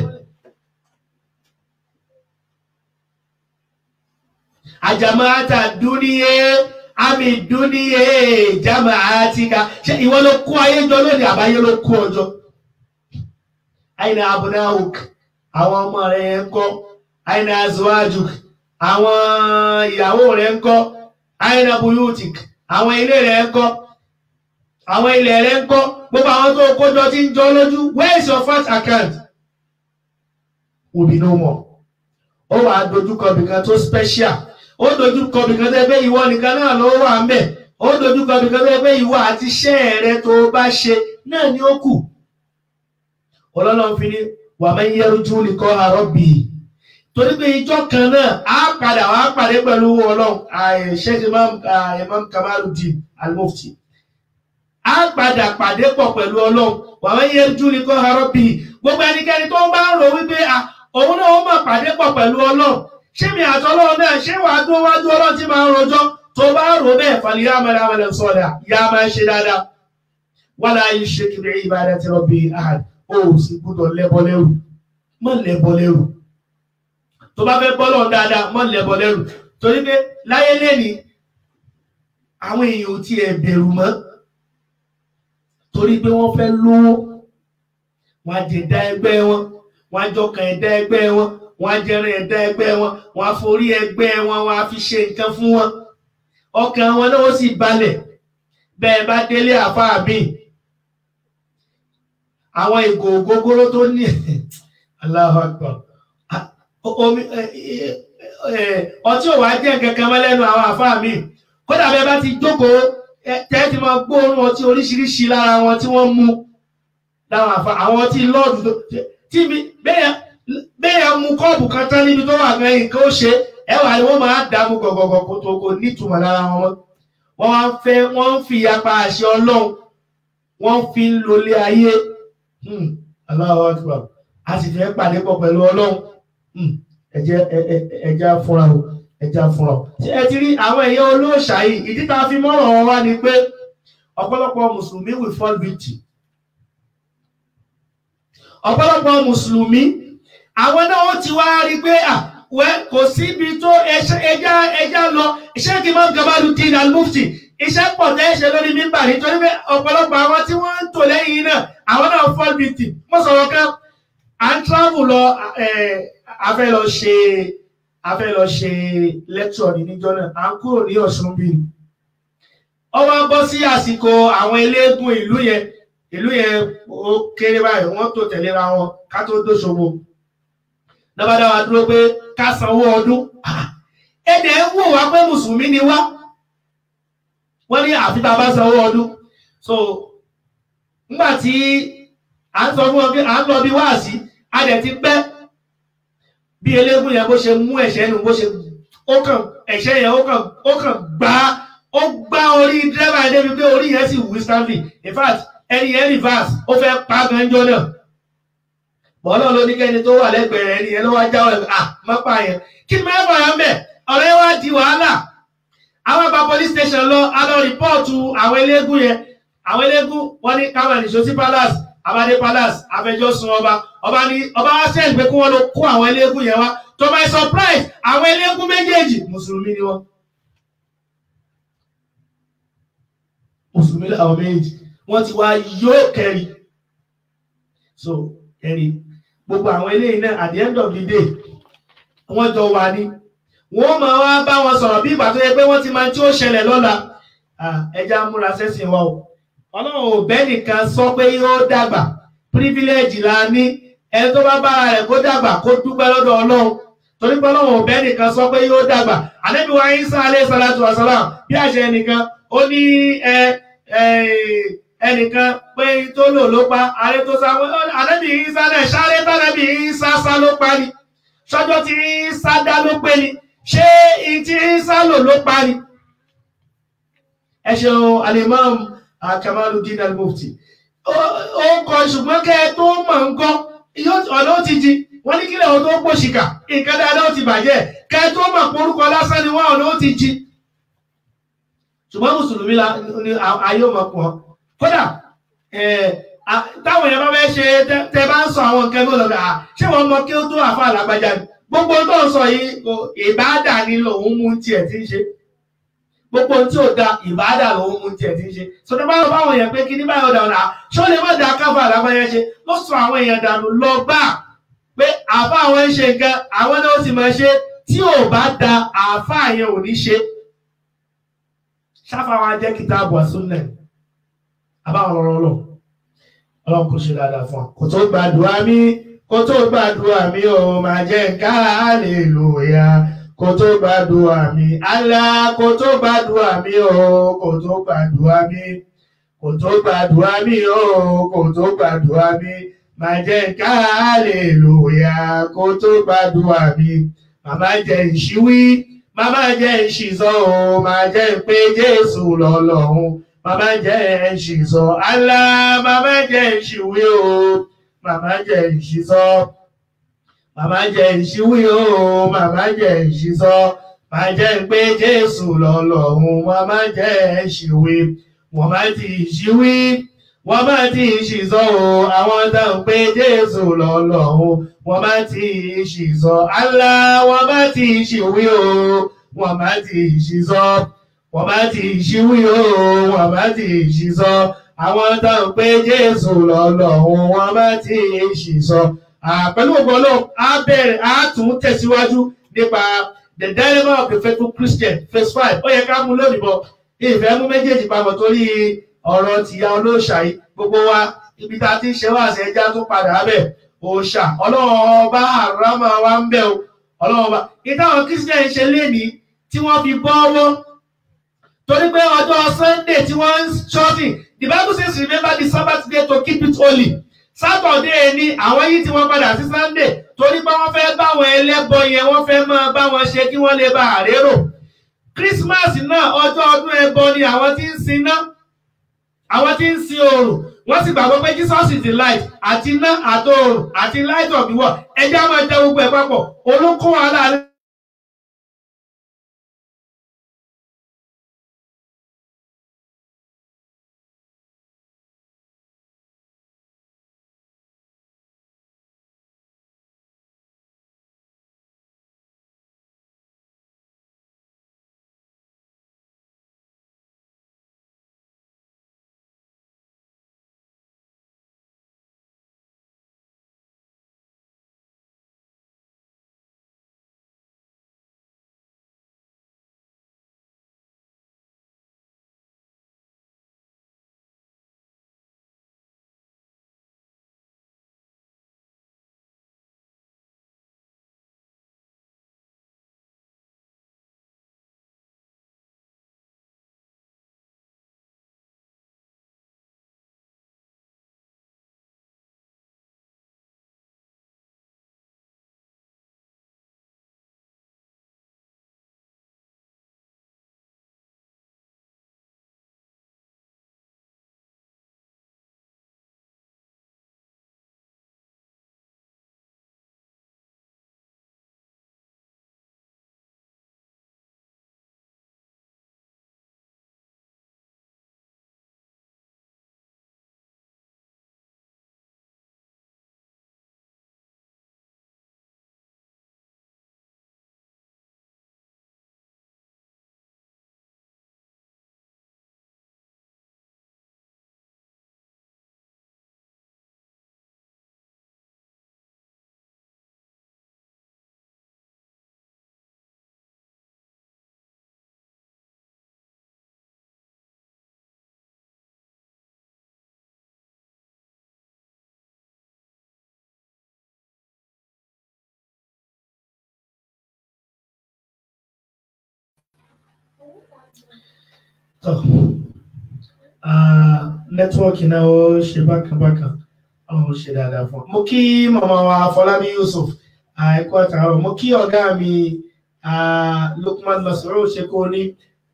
[SPEAKER 1] Àjàmáàtà dúníyé àmì dúníyé jàmáàtìkà ṣé ìwọ ló kó ayé jọ lónìí àbáyé ló kó ọjọ́. Àyìnà abunahuk àwọn ọmọ rẹ̀ yẹn ń kọ́ àyìnà azuwajuk àwọn ìyàwó rẹ̀ ń kọ́ àyìnà buyutik àwọn ilé rẹ̀ ń kọ́ àwọn ilẹ̀ rẹ̀ ń kọ́ gbogbo àwọn tó kójọ tí ń jọ lójú. Where is your first account? Will be no more. Ó wà dojúkọ bìkan tó special. Ó dojúkọ bìkan tó pé ìwọ nìkan náà ló wà ń bẹ̀. Ó dojúkọ bìkan tó pé ìwọ àti iṣẹ́ rẹ tó bá ṣe náà ni ó kù. Ọlọ́run fi ní wà máa ń yẹrùjú nìkan àárọ̀ bì í. Torí pé ìjọ kan náà á padà wá pàdé pẹ̀lú Ọlọ́run Sheikh Imam Kamaluddin Al-Mufti. Á padà pàdé pọ̀ pẹ̀lú Ọlọ́run wà máa ń yẹrùjú nìkan àárọ̀ bì í. Gbogbo ẹnikẹ́ni tó ń bá ń rò wípé òun náà ó máa pàdé pọ̀ pẹ̀lú Ọlọ́run ṣé mi àti Ọlọ́run náà ṣé wàá tó wájú Ọlọ́run tí máa ń rojọ́ tó bá rò bẹ́ẹ̀ fàlì yá máa dáa sọ̀dà yá máa ṣe dáadáa wala yushrik bi ibadati rabbi ahad. Ó sì gbúdọ̀ lẹ́bọ lẹ́rù mọ́ lẹ́bọ lẹ́rù tó bá fẹ́ bọ́lọ̀ dáadáa mọ́ lẹ́bọ lẹ́rù torí pé láyé lẹ́ni àwọn èèyàn ò tiẹ̀ bẹ̀rù mọ́ torí pé wọ́n fẹ́ lówó wọ́n á jẹ̀dá ẹgbẹ́ wọn wọ́n á jọkàn ẹ̀dá ẹgbẹ́ wọn wọ́n á jẹrin ẹ̀dá ẹgbẹ́ wọn wọ́n á forí ẹgbẹ́ wọn wọ́n á fi ṣe nǹkan fún wọn ọkàn wọn náà ó sì balẹ̀. Bẹ́ẹ̀ bá délé àfáà mi àwọn ìgò ògógóró tó ní Allahu Akbar ọtí ò wá jẹ́ kankan mọ́ lẹ́nu àwọn àfáà mi kódà bẹ́ẹ̀ bá ti jókòó tẹ́ẹ̀tì máa gbóòórùn ọtí oríṣiríṣi lára wọn tí wọ́n mú láwọn àfáà àwọn ọtí lọ́ọ̀dù tí bẹ́ẹ̀ mú kọ́ọ̀bù kan tán níbi tó wà gan nǹkan ó ṣe ẹwà ni wọ́n máa dààmú gọ̀gọ̀gọ̀ kó tó kò nítumọ̀ lára wọn. Wọ́n ń fi apá àṣẹ Ọlọ́run wọ́n fi ń lólé ayé. Allahu Akbar a sì fẹ́ pàdé pọ̀ pẹ̀lú Ọlọ́run. Ẹja fúnra o ẹja fúnra o. Ṣé ẹ ti rí àwọn èèyàn olóòṣà yìí ìdí tá a fi mọ́rọ̀ wọn wá ni pé ọ̀pọ̀lọpọ̀ mùsùlùmí will fall victim. Ọ̀pọ̀lọpọ̀ mùsùlùmí àwọn náà ó ti wá rí pé kò síbi tó ẹja lọ Sheikh Imam Kamaluddin Al-Mufti iṣẹ́ pọ̀ tẹ́ ṣe lórí mímbà nítorí pé ọ̀pọ̀lọpọ̀ àwọn tí wọ́n ń tò lẹ́yìn náà àwọn náà fall victim. Mo sọ̀rọ̀ kan à ń travel lọ a fẹ́ lọ ṣe lecture níjọ́ náà à ń kúrò ní Ọ̀ṣun bí ó wá bọ́ sí àsìkò àwọn eléégún ìlú yẹn ó kéré báyìí wọ́n tó tẹ̀léra wọn ká tó dóṣogbo lọ́bàdá wa dúró pé ká sanwó ọdún ẹ̀dẹ̀ ń wò wá pé mùsùlùmí ni wá wọ́n ní àfi tá a bá sanwó ọdún. So nígbà tí à ń sọ fún wọn pé à ń lọ bí wáàsí a dẹ̀ ti pẹ́ bí eléégún yẹn bó ṣe mú ẹ̀ṣẹ́ nù bó ṣe ẹ̀ṣẹ́ yẹn ó kàn gbá orí dírẹ́bà yẹn débi pé orí yẹn sì wú stanley in fact ẹni yẹn reverse ó fẹ́ pa ganjọ́ náà bọ́ọ̀lọ́ ló ní kẹ́ni tó wà lẹ́gbẹ̀ẹ́ rẹ̀ ẹni yẹn ló wá jáwọ́ mọ́pá yẹn kí mẹ́fà yẹn bẹ̀ ọ̀rẹ́ wá di wàhálà àwọn àgbà police station lọ a lọ rìpọ́ọ̀tù àwọn eléégún yẹn àwọn eléégún wọ́n ní káwọn ìṣó sí palace abadé palace afẹjọ́ sun ọba ní ọba wá sẹ́yìn pé kí wọ́n lọ kó àwọn eléégún yẹn wá to my surprise àwọn eléégún méjèèjì mùsùlùmí ni wọ́n. mùsùlùmí làwọn méjèèjì wọ́n ti wá yóò kẹrin so kẹrin gbogbo àwọn eléyìí náà at the end of the day wọ́n jọ wà ní wọ́n máa wá bá wọn sọ̀rọ̀ bí ìgbà tó yẹ pé wọ́n ti máa tí ó ṣẹlẹ̀ lọ́la ẹja múra sẹ́sìn wa o ọlọ́run ò bẹ́ nìkan sọ pé yóò dàgbà privilege la ní ẹni tó bá bára rẹ̀ kó dàgbà kó dúpẹ́ lọ́dọ̀ ọlọ́run torí pé ọlọ́run ò bẹ́ nìkan sọ pé yóò dàgbà Ànábì wa Ìsá alayhi salatu wa salam bí àṣẹ ẹnìkan ó ní ẹnìkan pé tó lò ló pa ààrẹ tó sá Ànábì Ìsá náà sáré tánàbì Ìsá sá ló pa ni ṣọjọ́ tí Ìsá dá ló pé ni ṣé ìtí Ìsá lò ló pa ni. ẹ ṣeun Al-Imam Kamaluddin Al-Mufti ó kọ ṣùgbọ́n kẹ́ tó mọ̀ ń kọ́ ọ̀nà ó ti di wọ́n ní kílẹ̀ ọ̀dọ́ ó pòṣìkà nǹkan dáadáa ó ti bàjẹ́ kẹ́ tó mọ̀ porúkọ lásán ni wọ́n ọ̀nà ó ti jí ṣùgbọ́n mùsùlùmí ni ayé ọmọ pọ̀ kódà táwọn èèyàn bá fẹ́ ṣe tẹ bá ń sọ àwọn nǹkan tó lọ́gà ṣé wọ́n mọ kí ó tó àfa àlágbájá ni gbogbo tó ń sọ yìí ìbáàdà ni lòun mú tiẹ̀ tí ń ṣe gbogbo tí ò da ìbáàdà lòun mú tiẹ̀ tí ń ṣe sọdọ́ bá wọn báwọn èèyàn pé kí ní báyọ̀ ọ̀dà ọ̀nà ṣó lè má da káfà àlágbájá ṣe ló sọ àwọn èèyàn dànù lọ gbà pé àfa àwọn ń ṣe nǹkan àwọn náà ó sì máa ṣe tí ò bá da àfa yẹn ò ní ṣe ṣáfà wọn jẹ́ kìtàbù àsúnnà àbáwọn ọ̀rọ̀ ọlọ́run kò ṣe dáadáa fún wa kò tó gbàdúrà mi ò máa jẹ́ nǹkan hallelujah kò tó gbàdúrà mi Allah kò tó gbàdúrà mi ò kò tó gbàdúrà mi kò tó gbàdúrà mi ò kò tó gbàdúrà mi máa jẹ́ nǹkan hallelujah kò tó gbàdúrà mi màmá jẹ́ ìṣíwí màmá jẹ́ ìṣìṣọ́ o máa jẹ́ pé Jésù lọ́lọ́run màmá jẹ́ ìṣìṣọ́ Allah màmá jẹ́ ìṣìwí o màmá jẹ́ ìṣìṣọ́ màmá jẹ́ ìṣìwí o màmá jẹ́ ìṣìṣọ́ máa jẹ́ pé Jésù lọ́lọ́run màmá jẹ́ ìṣìwí wọ́n má ti ìṣìwí wọ́n má ti ìṣìṣọ́ o àwọn tó ń pé Jésù lọ́lọ́run wọ́n má ti ìṣìṣọ́ Allah wọ́n má ti ìṣìwí o wọ́n má ti ìṣìṣọ́ wọ́n má ti ìṣìwí o wọ́n má ti ìṣìṣọ́ àwọn tó ń pé Jésù lọ́lọ́run wọ́n má ti ìṣìṣọ́. Pẹ̀lú ògbọ́n náà á tún tẹ̀síwájú nípa the dilemma of the faithful Christian phase 5 ó yẹ ká mú lónìí bọ̀ ìfẹ́ mú méjèèjì papọ̀ torí ọ̀rọ̀ tìyá olóòṣà yìí gbogbo wa ibi tá a ti ń ṣe wá àṣẹ ẹja tó padà bẹ̀ òòṣà ọlọ́run ọba àrámà wa ń bẹ̀ o ọlọ́run ọba ìtàwọn Christian ṣe lénìí tí wọ́n fi bọ́wọ́ torí pé ọjọ́ Sunday tí wọ́n ń ṣọ́sìn the Bible says remember the Sabbath day to keep it holy Saturday ni àwọn yìí tí wọ́n padà sí Sunday torí pé wọ́n fẹ́ báwọn ẹlẹ́bọ yẹn wọ́n fẹ́ máa bá wọn ṣe kí wọ́n lè bá àrérò Christmas náà ọjọ́ ọdún ẹbọ ni àwọn tí ń sin náà àwọn tí ń sin oòrùn wọ́n sì gbàgbọ́ pé Jesus is the light àti iná àtòòrùn àti light of the world ẹjẹ́ á máa jẹ gbogbo ẹ̀ papọ̀ olókùn wàhálà nẹ́tíwọ́ọ̀kì náà ó ṣe bákan àwọn ṣe dáadáa fún mo kí màmá wa Fọlábí Yusuf ẹ̀kọ́ àtàrọ̀ mo kí ọ̀gá mi Lukman Masoro ṣe kó ní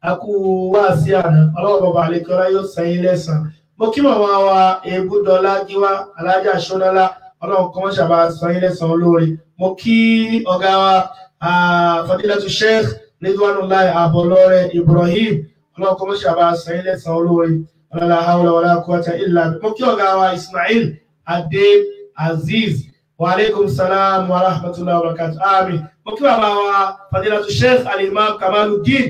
[SPEAKER 1] akú wá sí àná ọlọ́wọ́ bàbá àlekọ́lá yóò sẹ́yìn lẹ́sàn mo kí màmá wa Ebúdọ́lá Gíwá Alájà Ṣọ́nálá ọlọ́run kọ́ ṣàbà sẹ́yìn lẹ́sàn olóore mo kí ọ̀gá wa Fadilatu Sheikh Ridwanullahi Abọlọ́rẹ́ Ibrahim ọlọ́run kọ́ ṣàbà sẹ́yìn lẹ́sàn olóore wala hawla wala quwwata illa billah mo kí ọ̀gá wa Ismail Adé Aziz wa alaikum salam wa rahmatullahi wa barakatuh àmín mo kí bàbá wa Fadilatu Sheikh Al-Imam Kamaluddin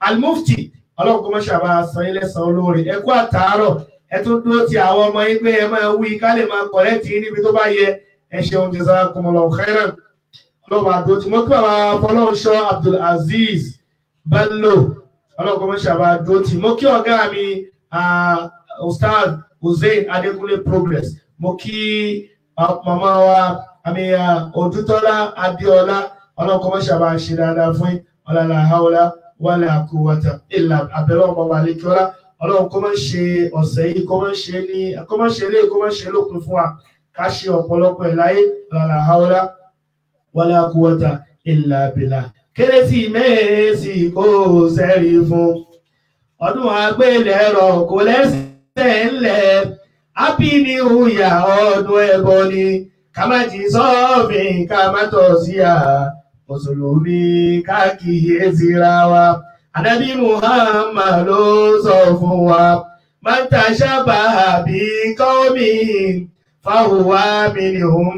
[SPEAKER 1] Al-Mufti ọlọ́run kọ́ ṣàbà sẹ́yìn lẹ́sàn olóore ẹ kú àtàárọ̀ ẹ tún dúró ti àwọn ọmọ yín pé ẹ máa wí ká lè máa kọ̀rẹ́tì níbi tó bá yẹ ẹ ṣeun jazakumullahu khairan ọlọ́run àdó tí mo kí bàbá Fọlọ́runṣọ́ Abdul Aziz Bello ọlọ́run kọ́ ṣàbà àdó tí mo kí ọ̀gá mi Ustaz Hussein Adekunle Progress mo kí màmá wa àmì Odútọ́lá Adéọlá ọlọ́kọ́ mọ́ṣàbà ṣe dáadáa fún ọlọ́lá haúlá wala quwwata illa abẹ́rẹ́ ọmọ wa lè kíọ́lá ọlọ́run kọ́ máa ń ṣe ọ̀sẹ̀ yìí kọ́ máa ń ṣe lópin fún wa ká ṣe ọ̀pọ̀lọpọ̀ ẹ̀ láyé ọlọ́lá haúlá wala quwwata illa billah Kérésìmesì kò sẹ́rí fún ọdún àgbélẹ̀rọ kò lẹ́sẹ̀ ńlẹ̀ happy new year ọdún ẹbọ ni ká má jí sọ́ọ̀fìn ká má tọ̀ sí mùsùlùmí káàkiri ra wa Ànábì Muhammad ló sọ fún wa man tashabbaha bi qawmin fahuwa minhum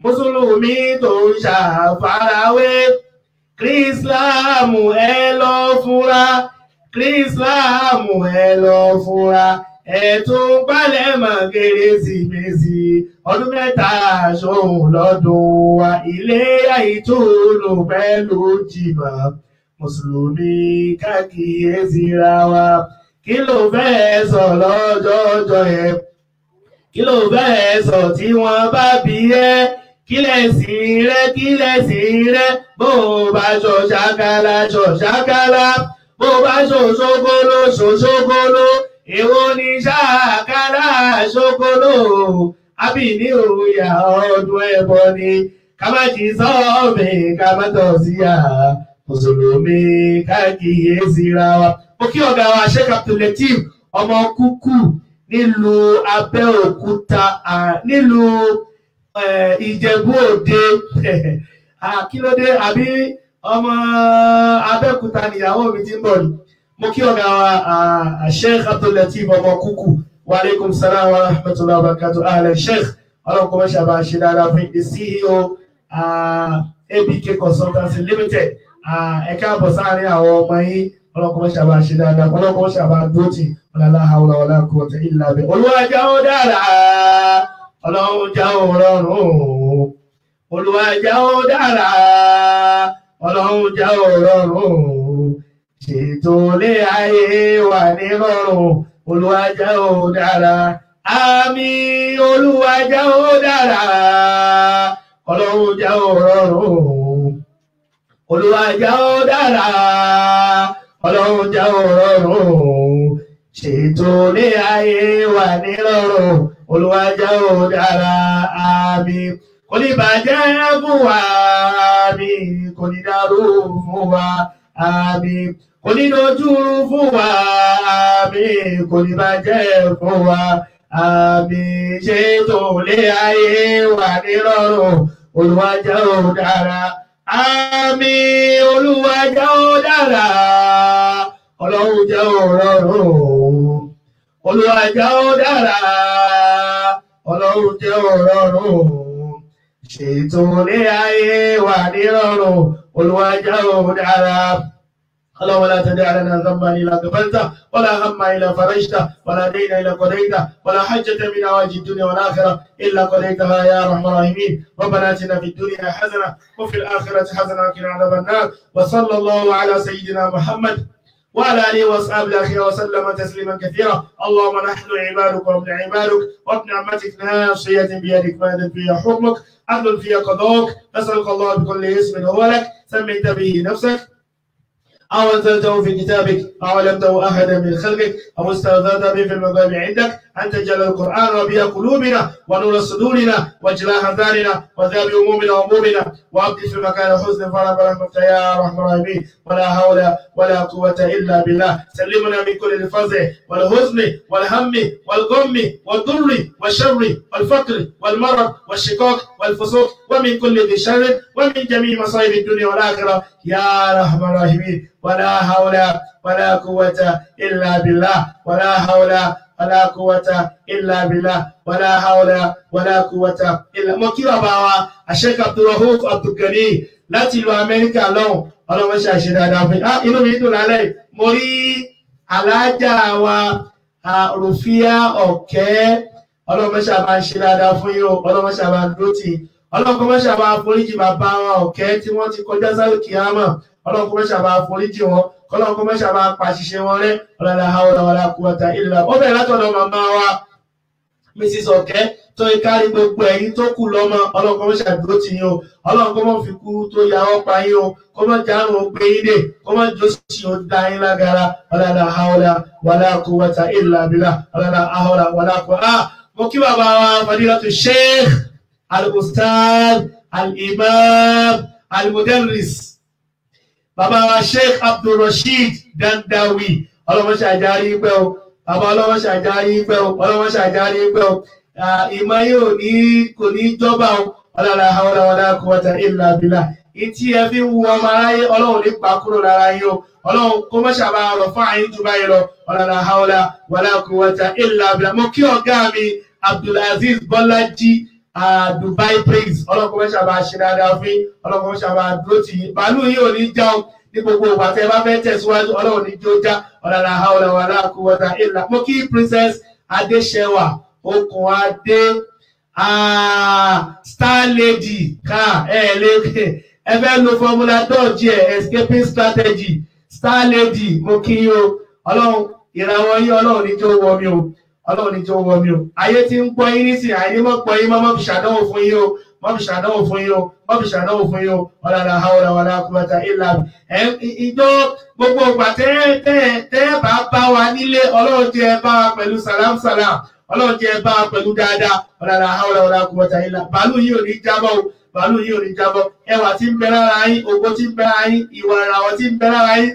[SPEAKER 1] mùsùlùmí tó ń ṣàfarawé kírísìlámù ẹ lọ fúnra kírísìlámù ẹ lọ fúnra ẹ̀tún pálẹ̀mọ́ Kérésìmesì ọdún mẹ́ta ṣóhun lọ́dún wa Iléyá ìtùnú pẹ̀lú Jímọ̀ mùsùlùmí káàkiri ra wa kí ló fẹ́ sọ lọ́jọ́jọ́ yẹn kí ló fẹ́ sọ tí wọ́n bá bí ẹ́ kí lẹ̀sìn rẹ bó bá ṣọ̀ṣàkálá bó bá ṣòṣogolo èwo ni ṣàkálà ṣokolo happy new year ọdún ẹbọ ni ká má jí sọ́ọ̀bẹ̀ ká má tọ̀ sí mùsùlùmí káàkiri ra wa. mo kí ọ̀gá wa Sheikh Abdul Lateef ọmọ kúkú nílùú Abẹ́òkúta nílùú Ìjẹ̀bú Òde kí ló dé àbí ọmọ Abẹ́òkúta nìyàwó mi ti ń bọ̀ ni. mo kí ọ̀gá wa Sheikh Abdul Lateef ọmọ kúkú wa alaikum salam wa rahmatullahi wa barakatuh ahlan Sheikh ọlọ́run kọ́ mẹ́ṣà bá ṣe dáadáa fún the CEO ABK Consultancy Limited ẹ̀ka àbọ̀ sáàrin àwọn ọmọ yín ọlọ́run kọ́ mẹ́ṣà bá ṣe dáadáa ọlọ́run kọ́ mẹ́ṣà bá dóòtì wala hawla wala quwwata illa billah Olúwa jẹ́ ó dára ọlọ́run jẹ́ ó rọrùn Olúwa jẹ́ ó dára ọlọ́run jẹ́ ó rọrùn ṣètò lé ayé wà ní rọrùn Olúwa jẹ́ ó dára àmín Olúwa jẹ́ ó dára ọlọ́run jẹ́ ó rọrùn Olúwa jẹ́ ó dára ọlọ́run jẹ́ ó rọrùn ṣètò lé ayé wà ní rọrùn Olúwa jẹ́ ó dára àmín kò ní bàjẹ́ fún wa àmín kò ní dàrú fún wa àmín kò ní dojúrú fún wa àmín kò ní bàjẹ́ fún wa àmín ṣètò lé ayé wà ní rọrùn Olúwa jẹ́ ó dára àmín Olúwa jẹ́ ó dára ọlọ́run jẹ́ ó rọrùn Olúwa jẹ́ ó dára ọlọ́run jẹ́ ó rọrùn ṣètò lé ayé wà ní rọrùn Olúwa jẹ́ ó dára. اللهم لا تدع لنا ذنبا الا غفرته ولا هما الا فرجته ولا دينا الا قضيته ولا حجة من حوائج الدنيا والاخره الا قضيتها يا ارحم الراحمين. ربنا اتنا في الدنيا حسنه وفي الاخره حسنه وقنا عذاب النار وصلى الله على سيدنا محمد وعلى اله واصحابه الاخيار وسلم تسليما كثيرا. اللهم نحن عبادك وابن عبادك وابن عمتك ناصية بيدك ماض فيها حكمك عدل فيها قضاءك نسألك الله بكل اسم هو لك سميت به نفسك أو أنزلته في كتابك أو علمته أحدا من خلقك أو استأثرت به في المغيب عندك أن تجعل القرآن ربيع قلوبنا ونور صدورنا وجلاء أحزاننا وذهاب همومنا وهمومنا وأبدل في مكان حزن فرج برحمتك يا أرحم الراحمين ولا حول ولا قوة إلا بالله. سلمنا من كل الفزع والحزن والهم والغم والضر والشر والفقر والمرض والشقاق والفسوق ومن كل ذي شر ومن جميع مصائب الدنيا والآخرة يا أرحم الراحمين. ولا حول ولا قوة إلا بالله ولا حول ولا قوة إلا بالله ولا حول ولا قوة إلا. Mo kí bàbá wa Sheikh Abdulrahuf Abdulgani láti ìlú Amẹ́ríkà lọ́hùn ọlọ́run ṣàṣe dáadáa fún yín. Inú mi dùn lálẹ́ mo rí alájà wa Rufia Ọ̀kẹ́ ọlọ́run ṣàbá ṣe dáadáa fún yín o ọlọ́run ṣàbá dúró tì í ọlọ́run ṣàbá foríjì bàbá wa Ọ̀kẹ́ tí wọ́n ti kọjá sáré kìámà ọlọ́run ṣàbá foríjì wọn ọlọ́run ṣàbá pàṣìṣe wọn rẹ́ ọ̀làlà hawla wala quwwata illa. Ó bẹ̀rẹ̀ látọ̀dọ̀ màmá wa Mrs. Ọ̀kẹ́ tó kárí gbogbo ẹ̀yin tó kù lọ́mọ ọlọ́run ṣàdúró tì yín o ọlọ́run kó mọ̀ fi kú tó ya ọ́ pa yín o kó mọ̀ járùn ó gbé yín dé kó mọ̀ jósì ó dá yín lágara ọ̀làlà hawla wala quwwata illa billah ọ̀làlà hawla wala quwwata. Mo kí bàbá wa Fadilatu Sheikh Al-Ustadh Al-Imam Al-Mudarris bàbá wa Sheikh Abdulrasheed Dandawi ọlọ́run ṣàjárí pẹ́ o bàbá ọlọ́run ṣàjárí pẹ́ o ọlọ́run ṣàjárí pẹ́ o ìmọ̀ yóò kò ní jọba o ọlọ́run hawla wala quwwata illa billah. Ìtí ẹ fi ń wu ọmọ aráyé ọlọ́run ní pa kúrò lára yín o ọlọ́run kó má ṣàbà rọ̀ fún àyín jù báyìí lọ ọlọ́run hawla wala quwwata illa billah. Mo kí ọ̀gá mi Abdulaziz Bọ́lájí Dubai Praise ọlọ́run kó má ṣàbà ṣe dáadáa fún ọlọ́run kó má ṣàbà dúró tì í bàálù yìí ò ní já o ní gbogbo ìgbà tẹ́ bá fẹ́ tẹ̀síwájú ọlọ́run ní jó já ọlọ́run hawla wala quwwata illa. Mo kí Princess Adéṣẹwà okùn adé Star Lady ká ẹ fẹ́ lo formula dodge escaping strategy Star Lady mo kí yín o ọlọ́run ìràwọ̀ yín ọlọ́run ní jó wọ mi o ọlọ́run ní jó wọ mi o. Ayé tí ń pọ̀ yín nísìnyí àìní mọ́ pọ̀ yín mọ́ fi ṣàdánwò fún yín o mọ́ fi ṣàdánwò fún yín o mọ́ fi ṣàdánwò fún yín o ọ̀làlà hawla wala quwwata illa billah. Ìjọ gbogbo ìgbà tẹ́ bá wa nílé ọlọ́run jẹ́ bá wa pẹ̀lú salam ọlọ́run jẹ́ bá wa pẹ̀lú dáadáa ọ̀làlà hawla wala quwwata illa billah. Bàálù yìí ò ní jábọ́ o bàálù yìí ò ní jábọ́ ẹwà tí ń bẹ lára yín ògo tí ń bẹ lára yín ìwà ìràwọ̀ tí ń bẹ lára yín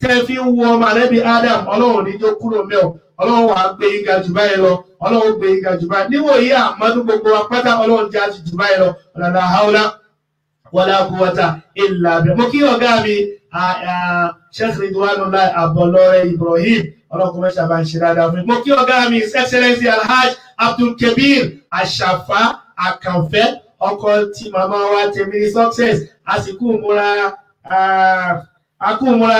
[SPEAKER 1] tẹ́ fi ń wọ ọmọ àlẹ́bí Adam ọlọ́run ní tó kúrò mẹ́ọ̀ ọlọ́run wà gbé yín ga jù báyìí lọ ọlọ́run gbé yín ga jù báyìí níwòyí àmọ́dún gbogbo apáta ọlọ́run jẹ́ àti jù báyìí lọ ọ̀làlà hawla wala quwwata illa billah. Mo kí ọ̀gá mi Sheikh Ridwanullah Abọlọ́rẹ́ Ibrahim ọlọ́run kó mẹ́sà bá ń ṣe dáadáa fún mi. Mo kí ọ̀gá mi His Excellency Alhaj Abdulkabir Àṣàfà Àkànfẹ́ ọkọ tí màmá wa Tèmi Success àsìkò múra akúmúra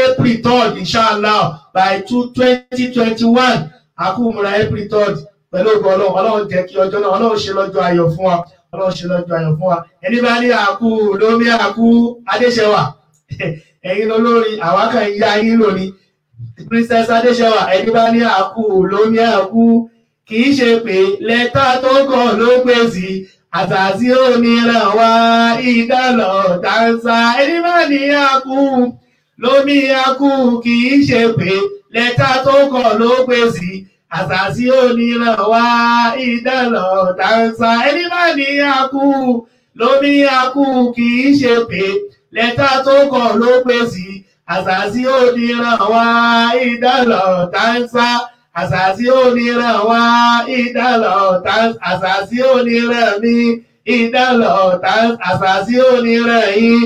[SPEAKER 1] April 3rd inshallah by 2021 akúmúra April 3rd pẹ̀lú ògbọ́n ọlọ́run jẹ́ kí ọjọ́ náà ọlọ́run ṣe lọ́jọ́ ayọ̀ fún wa ọlọ́run ṣe lọ́jọ́ ayọ̀ fún wa. Ẹni bá ní àkú lómi àkú Adéṣẹwà ẹ̀yin olórí àwákà ìyá yín lónìí Princess Adéṣẹwà ẹni bá ní àkú lómi àkú kì í ṣe pé lẹ́tà tó kàn ló pè sí àtàtì òmíràn wá ìdálọ̀ dáńsá. Ẹni bá ní àkú lómi àkú kì í ṣe pé lẹ́tà tó kàn ló pè sí àtàtì òmíràn wá ìdálọ̀ dáńsá. Ẹni bá ní àkú lómi àkú kì í ṣe pé lẹ́tà tó kàn ló pè sí àtàtì òmíràn wá ìdálọ̀ dáńsá. Àṣàsí oníran wá ìdálọ̀ tán, àṣàsí oníran mi ìdálọ̀ tán, àṣàsí oníran yìí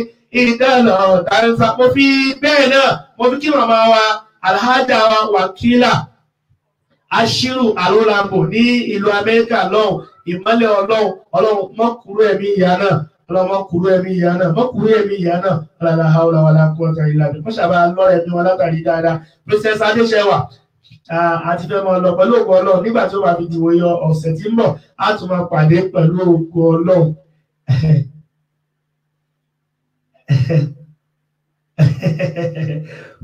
[SPEAKER 1] ìdálọ̀ tán. Mo fi bẹ́ẹ̀ náà, mo fi kí màmá wa Alhaja wa Wakila Ashiru Alolabo ní ìlú Amẹ́ríkà lọ́hùn, ìmọ́lẹ̀ ọlọ́run mọ́kúrú ẹ̀mí ìyá náà, ọlọ́run mọ́kúrú ẹ̀mí ìyá náà, mọ́kúrú ẹ̀mí ìyá náà, la hawla wala quwwata illa billah. Mọ́ṣàbá lọ́rẹ̀ bí wọn látàrí dáadáa. Princess Adéṣẹwà àti fẹ́ mọ́ lọ pẹ̀lú ògo Ọlọ́run nígbà tí ó bá fi dìwò yọ ọ̀sẹ̀ tí ń bọ̀ á tún máa pàdé pẹ̀lú ògo Ọlọ́run.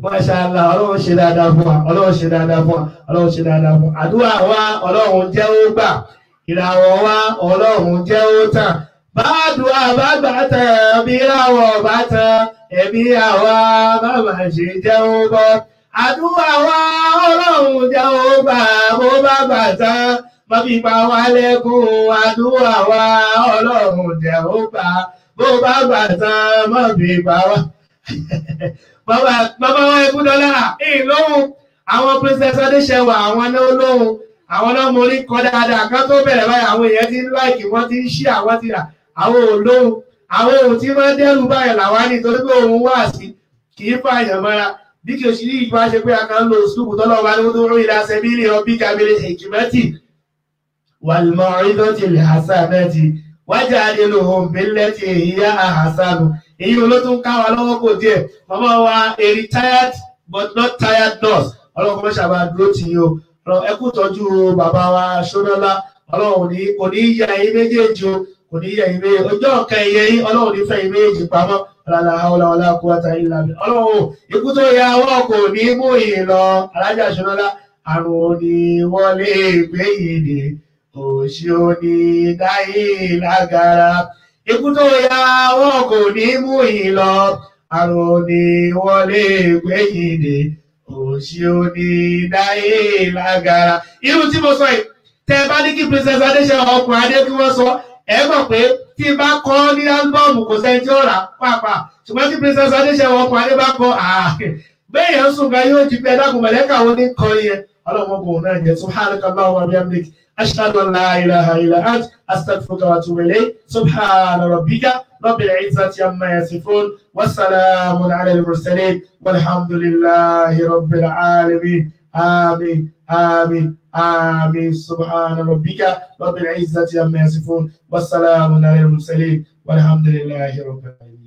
[SPEAKER 1] Mashallah Ọlọ́run ṣe dáadáa fún wa Ọlọ́run ṣe dáadáa fún wa Ọlọ́run ṣe dáadáa fún wa. Àdúrà wa Ọlọ́run jẹ́ ó gbà, ìràwọ̀ wa Ọlọ́run jẹ́ ó tàn, bàdùà bàgbà tán bí ráwọ̀ bá tán ẹ̀mí àwa bàbá ṣe jẹ́ ó bọ́ àdúrà wa ọlọ́run jẹ́ ó gbà bó bá gbà tán má fi pa wá lẹ́kùn àdúrà wa ọlọ́run jẹ́ ó gbà bó bá gbà tán má fi pa wá. bàbá wa ẹkú dọ́là ìlóhùn àwọn princess adéṣẹwà àwọn náà lóhùn àwọn náà mo rí kọ́ dáadáa kan tó bẹ̀rẹ̀ báyìí àwọn èèyàn ti ń láìkì wọ́n ti ń ṣí àwọn ti rà àwọn olóhùn àwọn ohun tí wọ́n dẹ́rù báyìí làwọn ní torí pé òun wà sí kì í fààyàn mọ́ra bí kì í ṣe ní ìgbà ṣe pé a kan lo sùúrù tọ́lọ́ wa ní wọ́n tó rí ìlàsẹ̀ bí ilé ọbí kábílẹ̀ hikmati wal mau'izatil hasanati wajadilhum billati hiya ahsanu èyí olótún ká wa lọ́wọ́ kò díẹ̀ màmá wa a retired but not tired nurse ọlọ́run kọ́ ṣàbà dúró tì yín o ẹ kú tọ́jú bàbá wa Ṣódọ́lá ọlọ́run kò ní yà yín méjèèjì o kò ní yà yín méjèèjì ọjọ́ ọ̀kan ẹ̀yẹ yín ọlọ́run ní fẹ́ yín méjèèjì pamọ́ la hawla wala quwwata illa billah ọlọ́run ikú tó yà wọ́n kò ní mú yín lọ alájà Ṣódọ́lá àrùn òní wọlé gbé yìí dé òṣì òní dáyé lágara ikú tó yà wọ́n kò ní mú yín lọ àrùn òní wọlé gbé yìí dé òṣì òní dáyé lágara. Irú tí mo sọ yìí tẹ bá ní kí Princess Adéṣẹwà ọkùnrin adé kí wọ́n sọ ẹ mọ̀ pé tí bá kọ́ ní álbọ́ọ̀mù kò sẹ́ni tí ó rà pàápàá ṣùgbọ́n tí Princess Adéṣẹwà ọkùnrin adé bá kọ́ bẹ́ẹ̀ yẹn ń sùn gan yóò jí pé ẹ̀dákùn mọ̀lẹ́kà wọn ní kọ́ yẹn ọlọ́mọbùn náà jẹ́ subhanaka Allahumma wa bihamdik ashhadu an la ilaha illa ant astaghfiruka wa atubu ilayk subhana rabbika rabbil izzati amma yasifun wassalamun ala al-mursalin walhamdulillahi rabbil alamin amin amin آمين سبحان ربك رب العزة عما يصفون والسلام على المرسلين والحمد لله رب العالمين.